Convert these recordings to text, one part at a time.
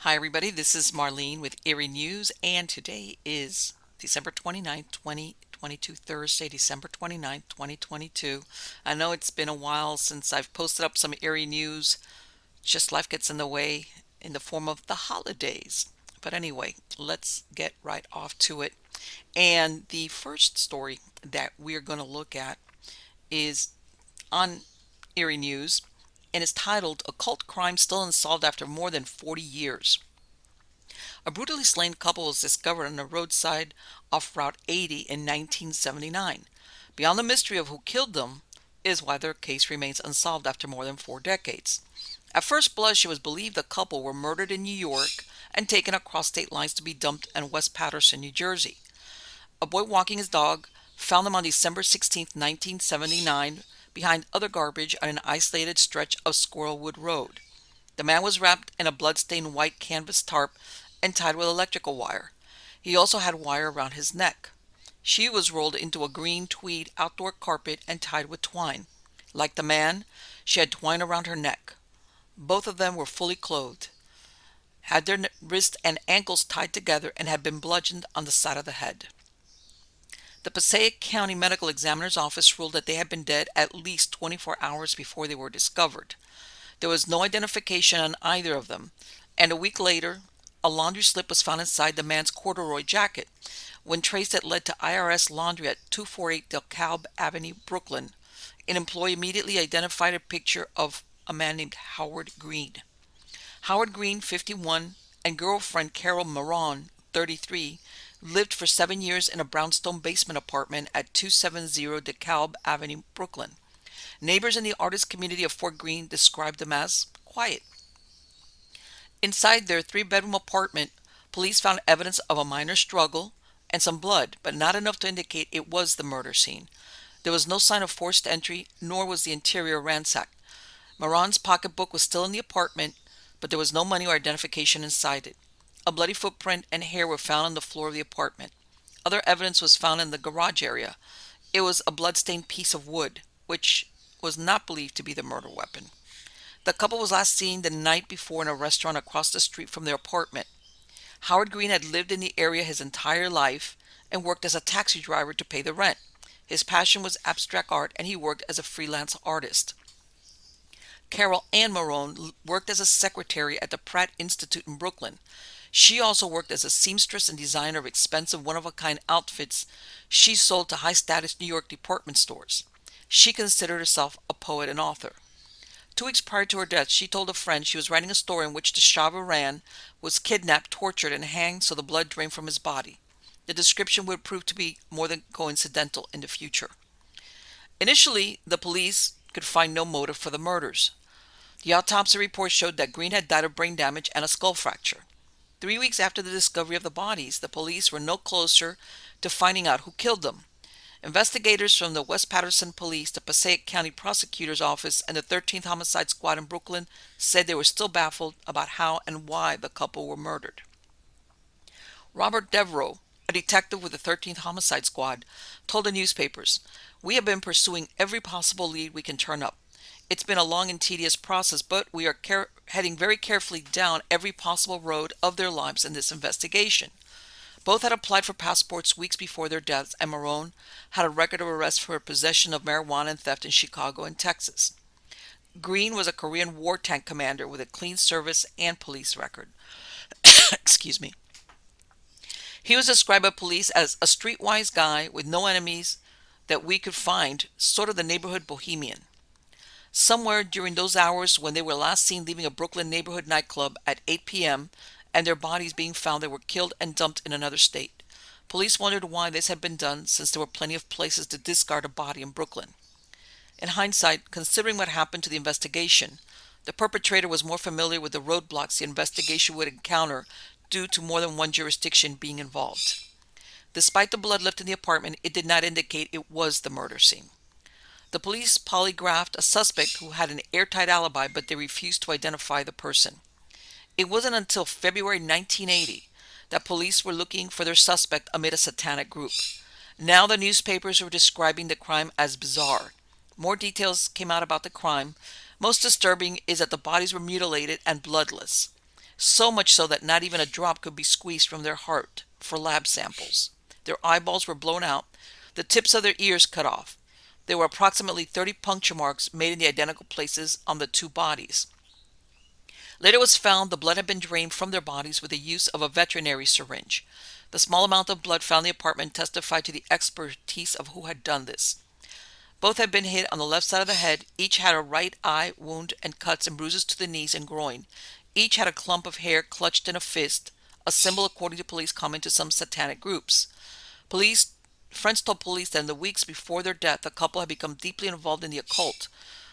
Hi, everybody. This is Marlene with Eerie News, and today is December 29th, 2022, Thursday, December 29th, 2022. I know it's been a while since I've posted up some Eerie News. Just life gets in the way in the form of the holidays. But anyway, let's get right off to it. And the first story that we're going to look at is on Eerie News, and is titled Occult Crime Still Unsolved After More Than 40 Years. A brutally slain couple was discovered on the roadside off Route 80 in 1979. Beyond the mystery of who killed them is why their case remains unsolved after more than 4 decades. At first blush, it was believed the couple were murdered in New York and taken across state lines to be dumped in West Paterson, New Jersey. A boy walking his dog found them on December 16, 1979, behind other garbage on an isolated stretch of Squirrelwood Road. The man was wrapped in a blood-stained white canvas tarp and tied with electrical wire. He also had wire around his neck. She was rolled into a green tweed outdoor carpet and tied with twine. Like the man, she had twine around her neck. Both of them were fully clothed, had their wrists and ankles tied together, and had been bludgeoned on the side of the head. The Passaic County Medical Examiner's Office ruled that they had been dead at least 24 hours before they were discovered. There was no identification on either of them, and a week later, a laundry slip was found inside the man's corduroy jacket. When traced, it led to IRS Laundry at 248 DeKalb Avenue, Brooklyn. An employee immediately identified a picture of a man named Howard Green. Howard Green, 51, and girlfriend Carol Marron, 33, lived for 7 years in a brownstone basement apartment at 270 DeKalb Avenue, Brooklyn. Neighbors in the artist community of Fort Greene described them as quiet. Inside their three-bedroom apartment, police found evidence of a minor struggle and some blood, but not enough to indicate it was the murder scene. There was no sign of forced entry, nor was the interior ransacked. Marron's pocketbook was still in the apartment, but there was no money or identification inside it. A bloody footprint and hair were found on the floor of the apartment. Other evidence was found in the garage area. It was a blood-stained piece of wood, which was not believed to be the murder weapon. The couple was last seen the night before in a restaurant across the street from their apartment. Howard Green had lived in the area his entire life and worked as a taxi driver to pay the rent. His passion was abstract art, and he worked as a freelance artist. Carol Ann Marron worked as a secretary at the Pratt Institute in Brooklyn. She also worked as a seamstress and designer of expensive one-of-a-kind outfits she sold to high-status New York department stores. She considered herself a poet and author. 2 weeks prior to her death, she told a friend she was writing a story in which the Shah of Iran was kidnapped, tortured, and hanged so the blood drained from his body. The description would prove to be more than coincidental in the future. Initially, the police could find no motive for the murders. The autopsy report showed that Green had died of brain damage and a skull fracture. 3 weeks after the discovery of the bodies, the police were no closer to finding out who killed them. Investigators from the West Paterson Police, the Passaic County Prosecutor's Office, and the 13th Homicide Squad in Brooklyn said they were still baffled about how and why the couple were murdered. Robert Devereaux, a detective with the 13th Homicide Squad, told the newspapers, "We have been pursuing every possible lead we can turn up. It's been a long and tedious process, but we are heading very carefully down every possible road of their lives in this investigation." Both had applied for passports weeks before their deaths, and Marron had a record of arrest for possession of marijuana and theft in Chicago and Texas. Green was a Korean war tank commander with a clean service and police record. Excuse me. He was described by police as a streetwise guy with no enemies that we could find, sort of the neighborhood bohemian. Somewhere during those hours when they were last seen leaving a Brooklyn neighborhood nightclub at 8 p.m., and their bodies being found, they were killed and dumped in another state. Police wondered why this had been done, since there were plenty of places to discard a body in Brooklyn. In hindsight, considering what happened to the investigation, the perpetrator was more familiar with the roadblocks the investigation would encounter due to more than one jurisdiction being involved. Despite the blood left in the apartment, it did not indicate it was the murder scene. The police polygraphed a suspect who had an airtight alibi, but they refused to identify the person. It wasn't until February 1980 that police were looking for their suspect amid a satanic group. Now the newspapers were describing the crime as bizarre. More details came out about the crime. Most disturbing is that the bodies were mutilated and bloodless. so much so that not even a drop could be squeezed from their heart for lab samples. Their eyeballs were blown out, the tips of their ears cut off. There were approximately 30 puncture marks made in the identical places on the two bodies. Later it was found the blood had been drained from their bodies with the use of a veterinary syringe. The small amount of blood found in the apartment testified to the expertise of who had done this. Both had been hit on the left side of the head. Each had a right eye wound and cuts and bruises to the knees and groin. Each had a clump of hair clutched in a fist, a symbol according to police common to some satanic groups. Friends told police that in the weeks before their death, the couple had become deeply involved in the occult.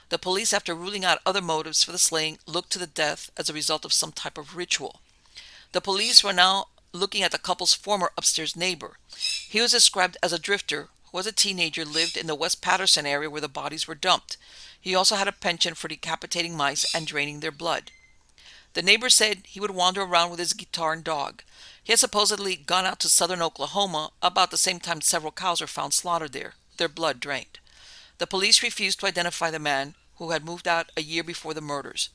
The police, after ruling out other motives for the slaying, looked to the death as a result of some type of ritual. The police were now looking at the couple's former upstairs neighbor. He was described as a drifter who, as a teenager, lived in the West Patterson area where the bodies were dumped. He also had a penchant for decapitating mice and draining their blood. The neighbor said he would wander around with his guitar and dog. He had supposedly gone out to southern Oklahoma about the same time several cows were found slaughtered there, their blood drained. The police refused to identify the man, who had moved out a year before the murders.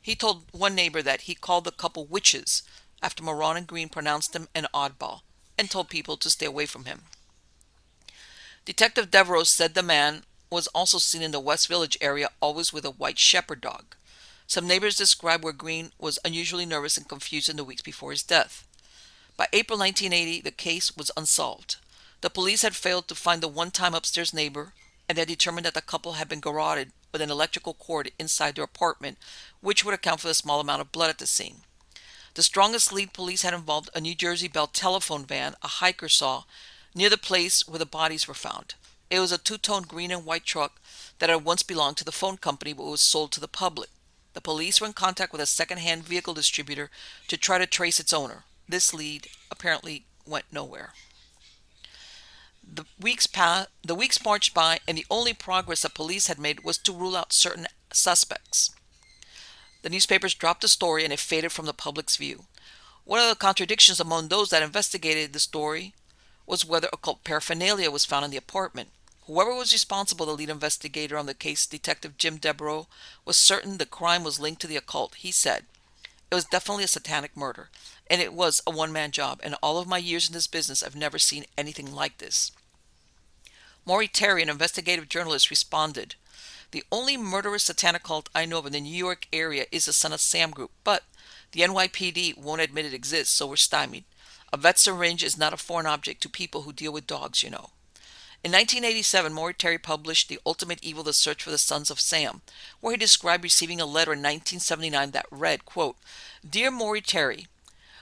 He told one neighbor that he called the couple witches after Moran and Green pronounced him an oddball, and told people to stay away from him. Detective Devereaux said the man was also seen in the West Village area, always with a white shepherd dog. Some neighbors described where Green was unusually nervous and confused in the weeks before his death. By April 1980, the case was unsolved. The police had failed to find the one-time upstairs neighbor, and had determined that the couple had been garroted with an electrical cord inside their apartment, which would account for the small amount of blood at the scene. The strongest lead police had involved a New Jersey Bell telephone van a hiker saw near the place where the bodies were found. It was a two-tone green and white truck that had once belonged to the phone company but was sold to the public. The police were in contact with a second-hand vehicle distributor to try to trace its owner. This lead apparently went nowhere. The weeks marched by, and the only progress the police had made was to rule out certain suspects. The newspapers dropped the story, and it faded from the public's view. One of the contradictions among those that investigated the story was whether occult paraphernalia was found in the apartment. Whoever was responsible, the lead investigator on the case, Detective Jim Devereaux, was certain the crime was linked to the occult. He said, "It was definitely a satanic murder, and it was a one-man job. In all of my years in this business, I've never seen anything like this." Maury Terry, an investigative journalist, responded, "The only murderous satanic cult I know of in the New York area is the Son of Sam group, but the NYPD won't admit it exists, so we're stymied. A vet syringe is not a foreign object to people who deal with dogs, you know." In 1987, Maury Terry published The Ultimate Evil, The Search for the Sons of Sam, where he described receiving a letter in 1979 that read, quote, "Dear Maury Terry,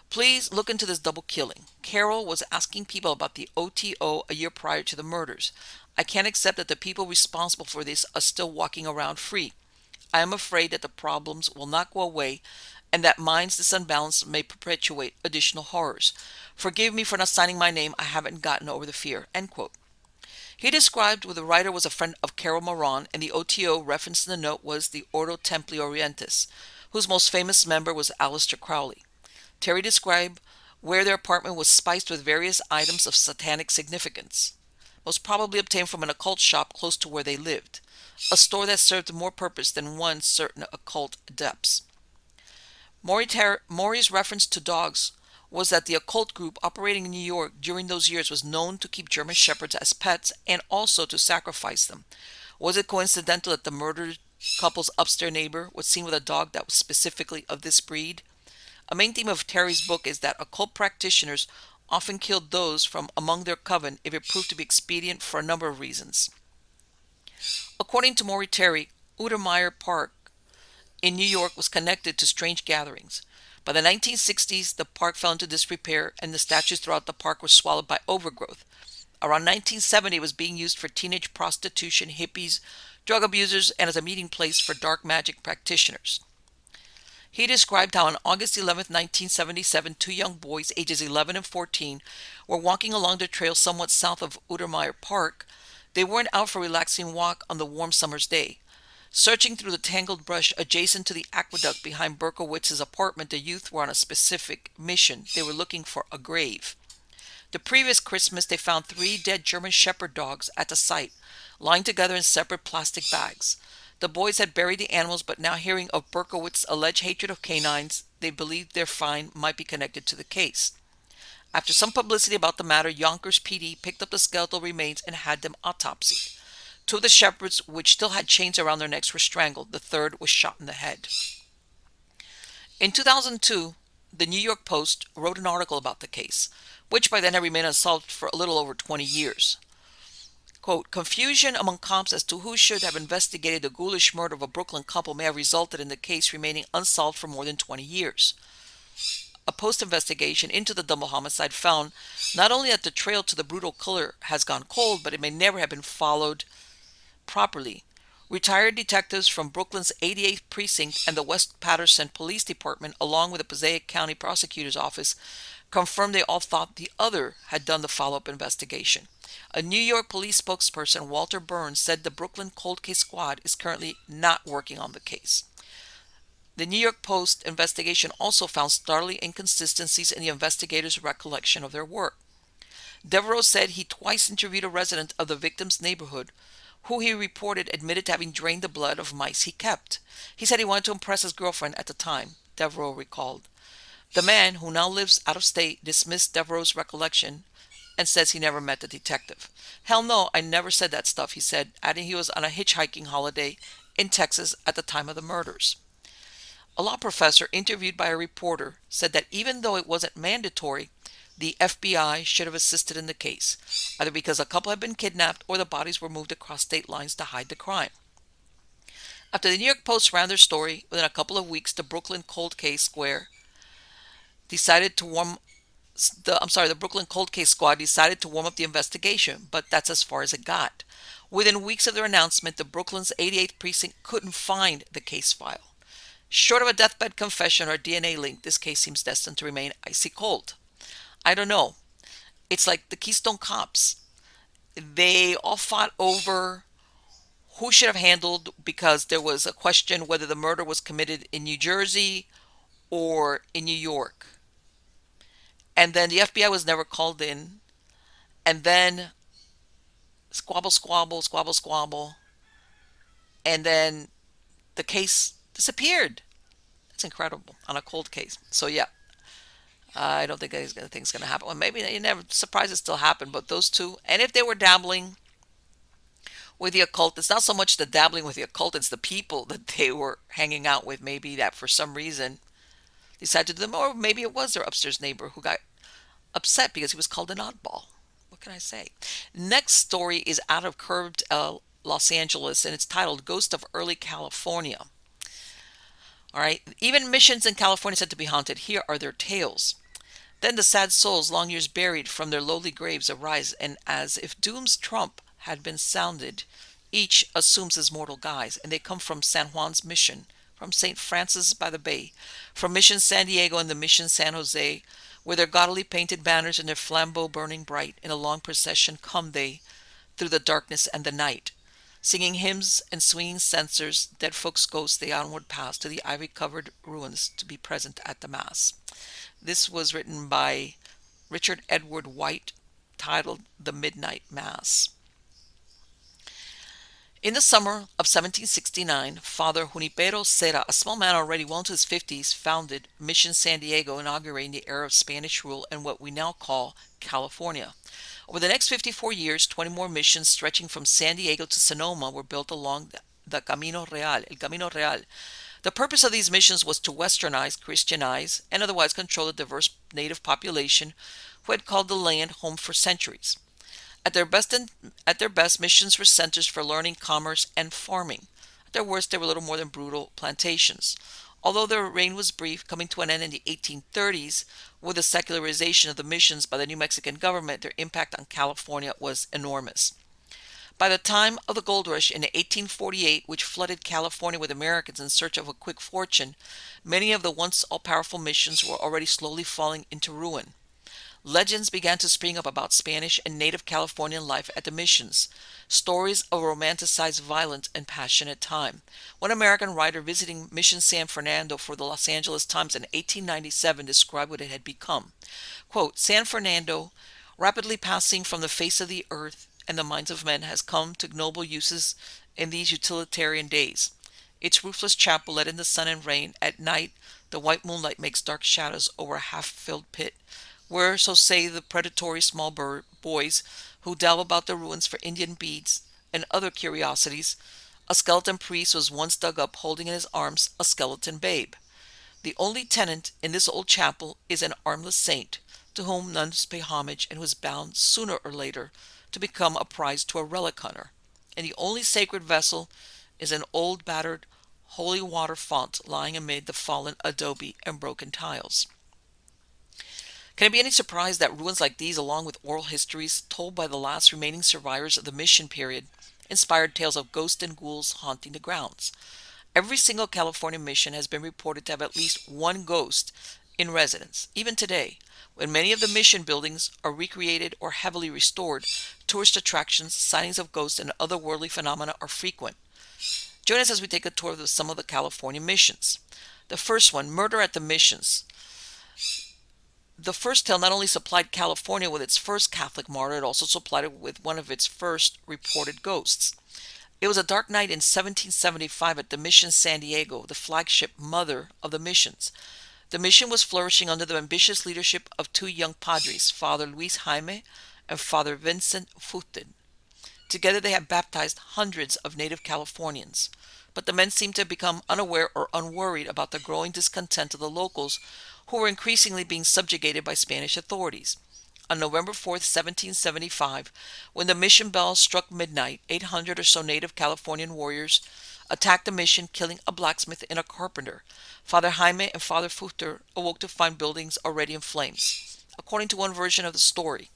please look into this double killing. Carol was asking people about the OTO a year prior to the murders. I can't accept that the people responsible for this are still walking around free. I am afraid that the problems will not go away and that minds this unbalance may perpetuate additional horrors. Forgive me for not signing my name. I haven't gotten over the fear." End quote. He described where the writer was a friend of Carol Moran, and the OTO referenced in the note was the Ordo Templi Orientis, whose most famous member was Aleister Crowley. Terry described where their apartment was spiced with various items of satanic significance, most probably obtained from an occult shop close to where they lived, a store that served more purpose than one certain occult adepts. Maury's reference to dogs was that the occult group operating in New York during those years was known to keep German shepherds as pets and also to sacrifice them. Was it coincidental that the murdered couple's upstairs neighbor was seen with a dog that was specifically of this breed? A main theme of Terry's book is that occult practitioners often killed those from among their coven if it proved to be expedient for a number of reasons. According to Maury Terry, Utermeyer Park in New York was connected to strange gatherings. By the 1960s, the park fell into disrepair and the statues throughout the park were swallowed by overgrowth. Around 1970, it was being used for teenage prostitution, hippies, drug abusers, and as a meeting place for dark magic practitioners. He described how on August 11, 1977, two young boys, ages 11 and 14, were walking along the trail somewhat south of Utermeyer Park. They weren't out for a relaxing walk on the warm summer's day. Searching through the tangled brush adjacent to the aqueduct behind Berkowitz's apartment, the youth were on a specific mission. They were looking for a grave. The previous Christmas, they found 3 dead German shepherd dogs at the site, lying together in separate plastic bags. The boys had buried the animals, but now hearing of Berkowitz's alleged hatred of canines, they believed their find might be connected to the case. After some publicity about the matter, Yonkers PD picked up the skeletal remains and had them autopsied. Two of the shepherds, which still had chains around their necks, were strangled. The third was shot in the head. In 2002, the New York Post wrote an article about the case, which by then had remained unsolved for a little over 20 years. Quote, confusion among cops as to who should have investigated the ghoulish murder of a Brooklyn couple may have resulted in the case remaining unsolved for more than 20 years. A post-investigation into the double homicide found not only that the trail to the brutal killer has gone cold, but it may never have been followed properly. Retired detectives from Brooklyn's 88th Precinct and the West Patterson Police Department, along with the Passaic County Prosecutor's Office, confirmed they all thought the other had done the follow-up investigation. A New York police spokesperson, Walter Burns, said the Brooklyn Cold Case Squad is currently not working on the case. The New York Post investigation also found startling inconsistencies in the investigators' recollection of their work. Devereaux said he twice interviewed a resident of the victim's neighborhood, who he reported admitted to having drained the blood of mice he kept. He said he wanted to impress his girlfriend at the time, Devereaux recalled. The man, who now lives out of state, dismissed Devereaux's recollection and says he never met the detective. Hell no, I never said that stuff, he said, adding he was on a hitchhiking holiday in Texas at the time of the murders. A law professor interviewed by a reporter said that even though it wasn't mandatory, the FBI should have assisted in the case, either because a couple had been kidnapped or the bodies were moved across state lines to hide the crime. After the New York Post ran their story, within a couple of weeks, the Brooklyn Cold Case Squad decided to warm up the investigation, but that's as far as it got. Within weeks of their announcement, the Brooklyn's 88th Precinct couldn't find the case file. Short of a deathbed confession or DNA link, this case seems destined to remain icy cold. I don't know. It's like the Keystone Cops. They all fought over who should have handled, because there was a question whether the murder was committed in New Jersey or in New York. And then the FBI was never called in. And then squabble, squabble, squabble, squabble. And then the case disappeared. That's incredible on a cold case. So yeah, I don't think anything's going to happen. Well, maybe you never, surprises still happen, but those two, and if they were dabbling with the occult, it's not so much the dabbling with the occult, it's the people that they were hanging out with, maybe that for some reason decided to do them, or maybe it was their upstairs neighbor who got upset because he was called an oddball. What can I say? Next story is out of Curved, Los Angeles, and it's titled Ghost of Early California. All right, even missions in California said to be haunted. Here are their tales. Then the sad souls, long years buried from their lowly graves, arise, and as if doom's trump had been sounded, each assumes his mortal guise, and they come from San Juan's Mission, from St. Francis by the Bay, from Mission San Diego and the Mission San Jose, where their gaudily painted banners and their flambeaux burning bright, in a long procession come they through the darkness and the night. Singing hymns and swinging censers, dead folks' ghosts they onward pass to the ivy-covered ruins to be present at the Mass. This was written by Richard Edward White, titled The Midnight Mass. In the summer of 1769, Father Junipero Serra, a small man already well into his 50s, founded Mission San Diego, inaugurating the era of Spanish rule in what we now call California. Over the next 54 years, 20 more missions stretching from San Diego to Sonoma were built along the Camino Real, El Camino Real. The purpose of these missions was to westernize, Christianize, and otherwise control the diverse native population who had called the land home for centuries. At their best, missions were centers for learning, commerce, and farming. At their worst, they were little more than brutal plantations. Although their reign was brief, coming to an end in the 1830s with the secularization of the missions by the New Mexican government, their impact on California was enormous. By the time of the gold rush in 1848, which flooded California with Americans in search of a quick fortune, many of the once all-powerful missions were already slowly falling into ruin. Legends began to spring up about Spanish and native Californian life at the missions. Stories of romanticized, violent, and passionate time. One American writer visiting Mission San Fernando for the Los Angeles Times in 1897 described what it had become. Quote, San Fernando, rapidly passing from the face of the earth and the minds of men, has come to noble uses in these utilitarian days. Its roofless chapel, let in the sun and rain, at night The white moonlight makes dark shadows over a half-filled pit, where, so say the predatory small boys who delve about the ruins for Indian beads and other curiosities, a skeleton priest was once dug up holding in his arms a skeleton babe. The only tenant in this old chapel is an armless saint, to whom nuns pay homage and who is bound sooner or later to become a prize to a relic hunter. And the only sacred vessel is an old battered holy water font lying amid the fallen adobe and broken tiles. Can it be any surprise that ruins like these, along with oral histories told by the last remaining survivors of the mission period, inspired tales of ghosts and ghouls haunting the grounds? Every single California mission has been reported to have at least one ghost in residence. Even today, when many of the mission buildings are recreated or heavily restored, tourist attractions, sightings of ghosts, and otherworldly phenomena are frequent. Join us as we take a tour of some of the California missions. The first one, Murder at the Missions. The first tale not only supplied California with its first Catholic martyr, it also supplied it with one of its first reported ghosts. It was a dark night in 1775 at the Mission San Diego, the flagship mother of the missions. The mission was flourishing under the ambitious leadership of two young padres, Father Luis Jaime and Father Vincent Futed. Together they had baptized hundreds of native Californians. But the men seemed to have become unaware or unworried about the growing discontent of the locals, who were increasingly being subjugated by Spanish authorities. On November 4th, 1775, when the mission bell struck midnight, 800 or so native Californian warriors attacked the mission, killing a blacksmith and a carpenter. Father Jaime and Father Futer awoke to find buildings already in flames. According to one version of the story,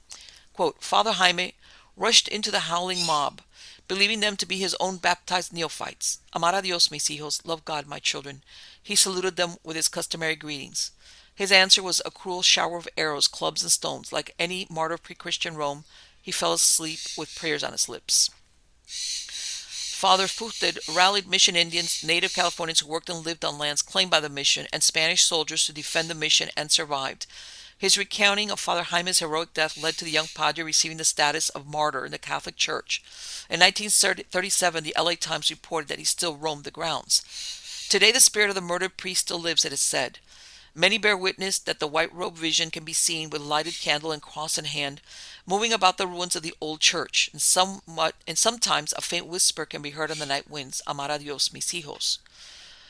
quote, Father Jaime rushed into the howling mob, believing them to be his own baptized neophytes. Amar a Dios, mis hijos, love God, my children. He saluted them with his customary greetings. His answer was a cruel shower of arrows, clubs, and stones. Like any martyr of pre-Christian Rome, he fell asleep with prayers on his lips. Father Futed rallied mission Indians, native Californians who worked and lived on lands claimed by the mission, and Spanish soldiers to defend the mission, and survived. His recounting of Father Jaime's heroic death led to the young padre receiving the status of martyr in the Catholic Church. In 1937, the LA Times reported that he still roamed the grounds. Today, the spirit of the murdered priest still lives, it is said. Many bear witness that the white robe vision can be seen with lighted candle and cross in hand, moving about the ruins of the old church, and sometimes a faint whisper can be heard on the night winds, Amar a Dios, mis hijos.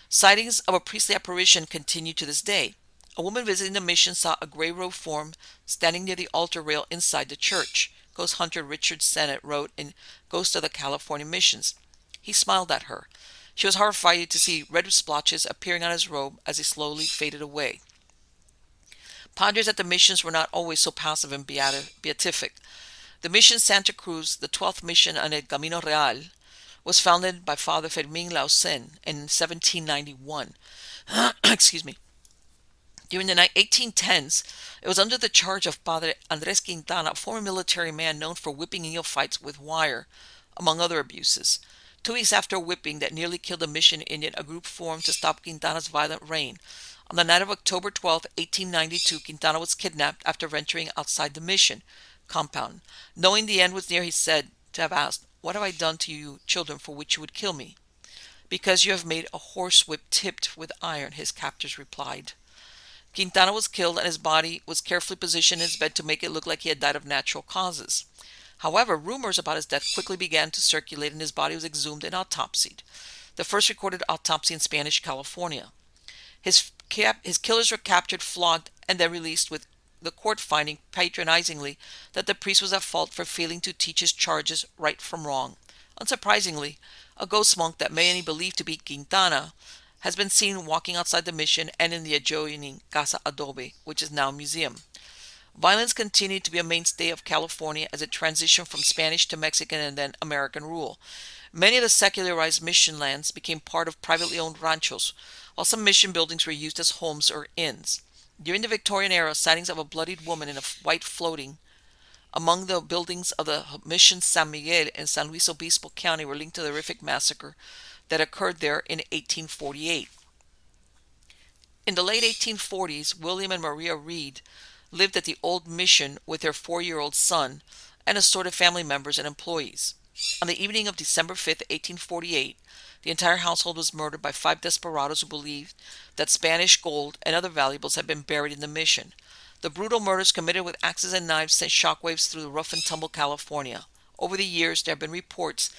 Sightings of a priestly apparition continue to this day. A woman visiting the mission saw a gray-robed form standing near the altar rail inside the church. Ghost hunter Richard Sennett wrote in Ghost of the California Missions. He smiled at her. She was horrified to see red splotches appearing on his robe as he slowly faded away. Padres at the missions were not always so passive and beatific. The mission Santa Cruz, the 12th mission on El Camino Real, was founded by Father Fermín Lausen in 1791. Excuse me. During the 1810s, it was under the charge of Padre Andrés Quintana, a former military man known for whipping neophytes with wire, among other abuses. 2 weeks after a whipping that nearly killed a mission Indian, a group formed to stop Quintana's violent reign. On the night of October 12, 1892, Quintana was kidnapped after venturing outside the mission compound. Knowing the end was near, he said to have asked, "What have I done to you, children, for which you would kill me?" "Because you have made a horsewhip tipped with iron," his captors replied. Quintana was killed, and his body was carefully positioned in his bed to make it look like he had died of natural causes. However, rumors about his death quickly began to circulate, and his body was exhumed and autopsied. The first recorded autopsy in Spanish California. His killers were captured, flogged, and then released, with the court finding patronizingly that the priest was at fault for failing to teach his charges right from wrong. Unsurprisingly, a ghost monk that many believe to be Quintana has been seen walking outside the mission and in the adjoining Casa Adobe, which is now a museum. Violence continued to be a mainstay of California as it transitioned from Spanish to Mexican and then American rule. Many of the secularized mission lands became part of privately owned ranchos, while some mission buildings were used as homes or inns. During the Victorian era, sightings of a bloodied woman in a white floating among the buildings of the Mission San Miguel in San Luis Obispo County were linked to the horrific massacre that occurred there in 1848. In the late 1840s, William and Maria Reed lived at the old mission with their 4-year-old son and assorted family members and employees. On the evening of December 5, 1848, The entire household was murdered by 5 desperados who believed that Spanish gold and other valuables had been buried in the mission. The brutal murders committed with axes and knives sent shockwaves through the rough and tumble California. Over the years, there have been reports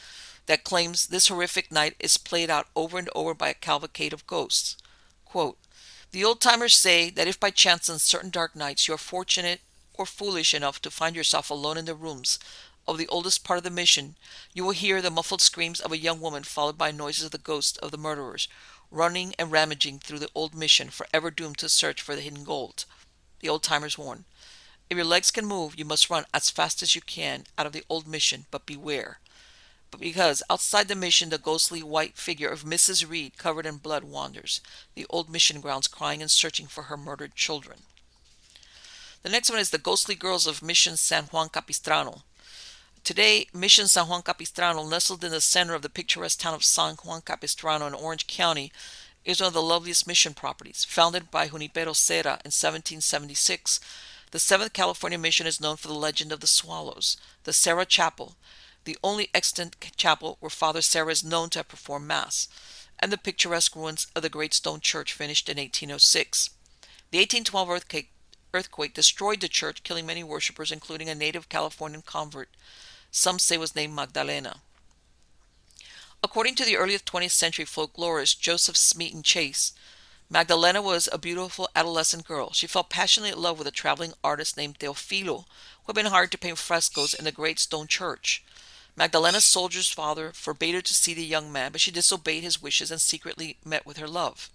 that claims this horrific night is played out over and over by a cavalcade of ghosts. Quote, the old-timers say that if by chance on certain dark nights you are fortunate or foolish enough to find yourself alone in the rooms of the oldest part of the mission, you will hear the muffled screams of a young woman followed by noises of the ghosts of the murderers, running and rummaging through the old mission, forever doomed to search for the hidden gold. The old-timers warn, if your legs can move, you must run as fast as you can out of the old mission, but beware. But because outside the mission the ghostly white figure of Mrs. Reed covered in blood wanders the old mission grounds, crying and searching for her murdered children. The next one is the ghostly girls of Mission San Juan Capistrano. Today, Mission San Juan Capistrano, nestled in the center of the picturesque town of San Juan Capistrano in Orange County, is one of the loveliest mission properties. Founded by Junipero Serra in 1776, the 7th California Mission is known for the legend of the swallows. The Serra Chapel, the only extant chapel where Father Serra is known to have performed Mass, and the picturesque ruins of the Great Stone Church finished in 1806. The 1812 earthquake destroyed the church, killing many worshippers, including a native Californian convert, some say was named Magdalena. According to the early 20th century folklorist Joseph Smeaton Chase, Magdalena was a beautiful adolescent girl. She fell passionately in love with a traveling artist named Teofilo, who had been hired to paint frescoes in the Great Stone Church. Magdalena's soldier's father forbade her to see the young man, but she disobeyed his wishes and secretly met with her love.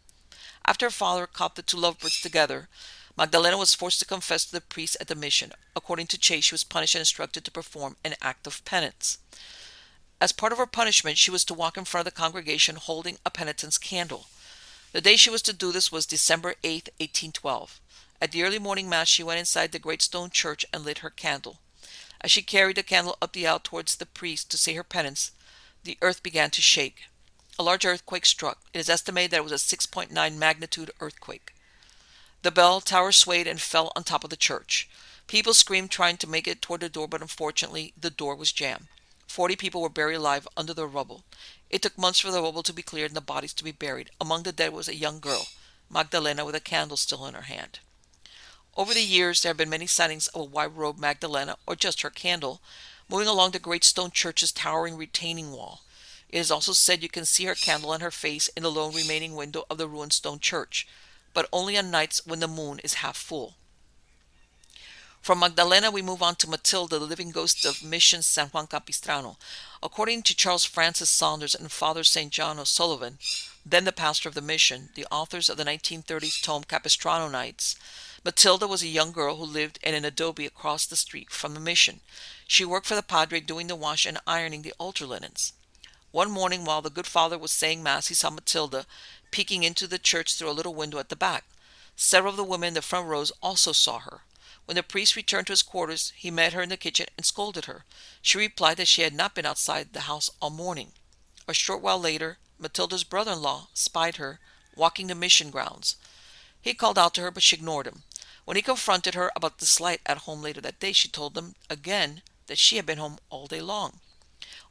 After her father caught the two lovebirds together, Magdalena was forced to confess to the priest at the mission. According to Chase, she was punished and instructed to perform an act of penance. As part of her punishment, she was to walk in front of the congregation holding a penitent's candle. The day she was to do this was December 8, 1812. At the early morning mass, she went inside the Great Stone Church and lit her candle. As she carried the candle up the aisle towards the priest to say her penance, the earth began to shake. A large earthquake struck. It is estimated that it was a 6.9 magnitude earthquake. The bell tower swayed and fell on top of the church. People screamed, trying to make it toward the door, but unfortunately the door was jammed. 40 people were buried alive under the rubble. It took months for the rubble to be cleared and the bodies to be buried. Among the dead was a young girl, Magdalena, with a candle still in her hand. Over the years, there have been many sightings of a white-robed Magdalena, or just her candle, moving along the Great Stone Church's towering retaining wall. It is also said you can see her candle and her face in the lone remaining window of the ruined stone church, but only on nights when the moon is half full. From Magdalena, we move on to Matilda, the living ghost of Mission San Juan Capistrano. According to Charles Francis Saunders and Father St. John O'Sullivan, then the pastor of the mission, the authors of the 1930s tome Capistrano Nights, Matilda was a young girl who lived in an adobe across the street from the mission. She worked for the padre doing the wash and ironing the altar linens. One morning, while the good father was saying Mass, he saw Matilda peeking into the church through a little window at the back. Several of the women in the front rows also saw her. When the priest returned to his quarters, he met her in the kitchen and scolded her. She replied that she had not been outside the house all morning. A short while later, Matilda's brother-in-law spied her walking the mission grounds. He called out to her, but she ignored him. When he confronted her about the slight at home later that day, she told him again that she had been home all day long.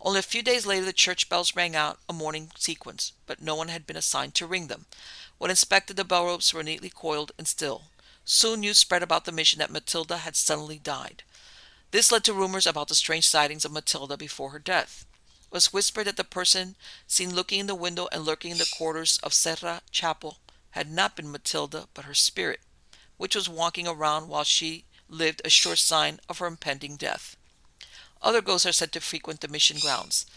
Only a few days later, the church bells rang out a morning sequence, but no one had been assigned to ring them. When inspected, the bell ropes were neatly coiled and still. Soon news spread about the mission that Matilda had suddenly died. This led to rumors about the strange sightings of Matilda before her death. It was whispered that the person seen looking in the window and lurking in the quarters of Serra Chapel had not been Matilda, but her spirit, which was walking around while she lived, a sure sign of her impending death. Other ghosts are said to frequent the mission grounds.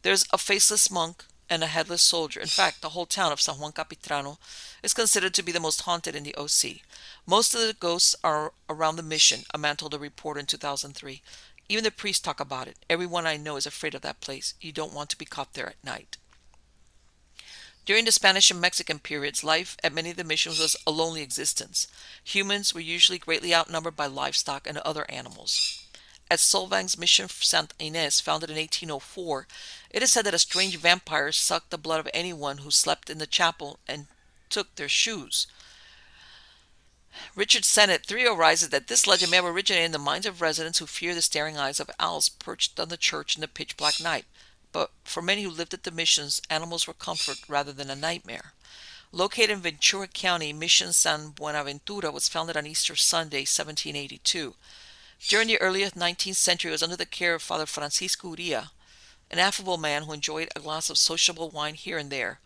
There's a faceless monk and a headless soldier. In fact, the whole town of San Juan Capistrano is considered to be the most haunted in the OC. Most of the ghosts are around the mission, a man told a reporter in 2003. Even the priests talk about it. Everyone I know is afraid of that place. You don't want to be caught there at night. During the Spanish and Mexican periods, life at many of the missions was a lonely existence. Humans were usually greatly outnumbered by livestock and other animals. At Solvang's mission Santa Ines, founded in 1804, it is said that a strange vampire sucked the blood of anyone who slept in the chapel and took their shoes. Richard Sennett theorizes that this legend may have originated in the minds of residents who fear the staring eyes of owls perched on the church in the pitch-black night, but for many who lived at the missions, animals were comfort rather than a nightmare. Located in Ventura County, Mission San Buenaventura was founded on Easter Sunday, 1782. During the early 19th century, it was under the care of Father Francisco Uria, an affable man who enjoyed a glass of sociable wine here and there.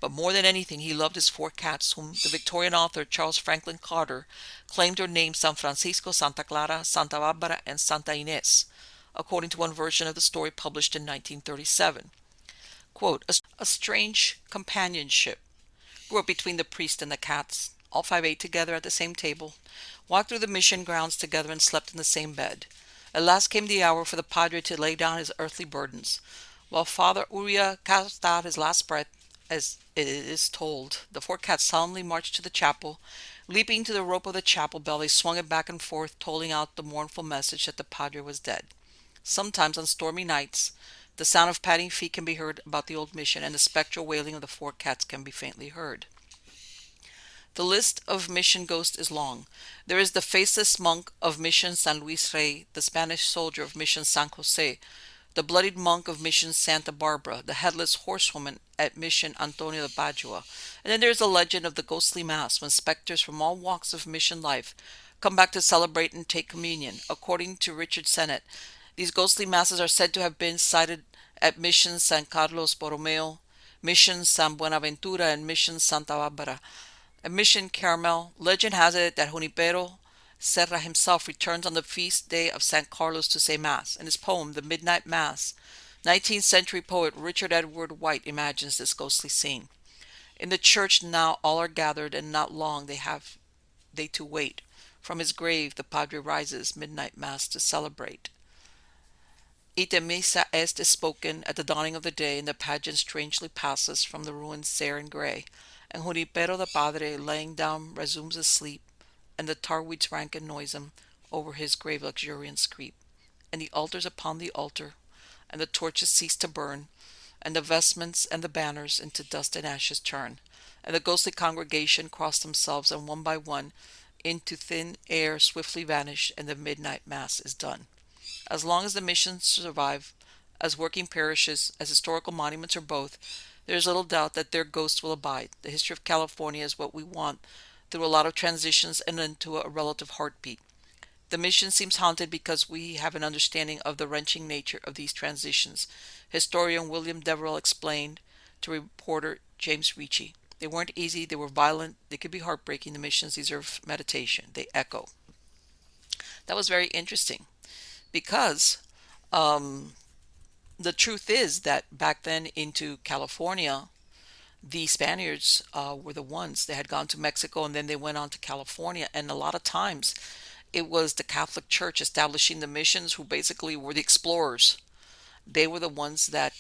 But more than anything, he loved his four cats, whom the Victorian author Charles Franklin Carter claimed were named San Francisco, Santa Clara, Santa Barbara, and Santa Ines, according to one version of the story published in 1937. Quote, a strange companionship grew up between the priest and the cats. All five ate together at the same table, walked through the mission grounds together, and slept in the same bed. At last came the hour for the padre to lay down his earthly burdens. While Father Uria cast out his last breath, as it is told, the four cats solemnly marched to the chapel. Leaping to the rope of the chapel bell, they swung it back and forth, tolling out the mournful message that the padre was dead. Sometimes on stormy nights, the sound of padding feet can be heard about the old mission, and the spectral wailing of the four cats can be faintly heard. The list of mission ghosts is long. There is the faceless monk of Mission San Luis Rey, the Spanish soldier of Mission San Jose, the bloodied monk of Mission Santa Barbara, the headless horsewoman at Mission Antonio de Padua. And then there's the legend of the ghostly mass, when specters from all walks of mission life come back to celebrate and take communion. According to Richard Sennett, these ghostly masses are said to have been sighted at Mission San Carlos Borromeo, Mission San Buenaventura, and Mission Santa Barbara. At Mission Carmel, legend has it that Junipero Serra himself returns on the feast day of San Carlos to say Mass. In his poem, The Midnight Mass, 19th century poet Richard Edward White imagines this ghostly scene. In the church now all are gathered, and not long they to wait. From his grave the padre rises, midnight Mass to celebrate. Ite missa est is spoken at the dawning of the day, and the pageant strangely passes from the ruins sere and grey. And Junipero the Padre, laying down, resumes his sleep, and the tar weeds rank and noisome over his grave luxuriance creep. And the altars upon the altar, and the torches cease to burn, and the vestments and the banners into dust and ashes turn. And the ghostly congregation cross themselves, and one by one into thin air swiftly vanish, and the midnight Mass is done. As long as the missions survive, as working parishes, as historical monuments, or both, there is little doubt that their ghosts will abide. The history of California is what we want, through a lot of transitions and into a relative heartbeat. The mission seems haunted because we have an understanding of the wrenching nature of these transitions. Historian William Deverell explained to reporter James Ricci. They weren't easy, they were violent, they could be heartbreaking. The missions deserve meditation. They echo. That was very interesting because the truth is that back then into California, the Spaniards were the ones. They had gone to Mexico and then they went on to California. And a lot of times it was the Catholic Church establishing the missions who basically were the explorers. They were the ones that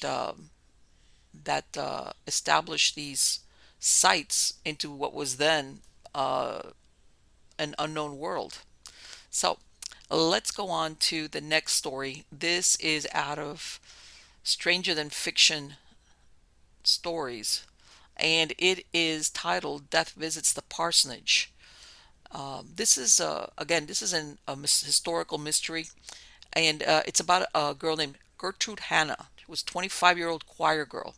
established these sites into what was then an unknown world. So let's go on to the next story. This is out of Stranger Than Fiction Stories, and it is titled Death Visits the Parsonage. This is a historical mystery, and it's about a girl named Gertrude Hanna. She was a 25-year-old choir girl.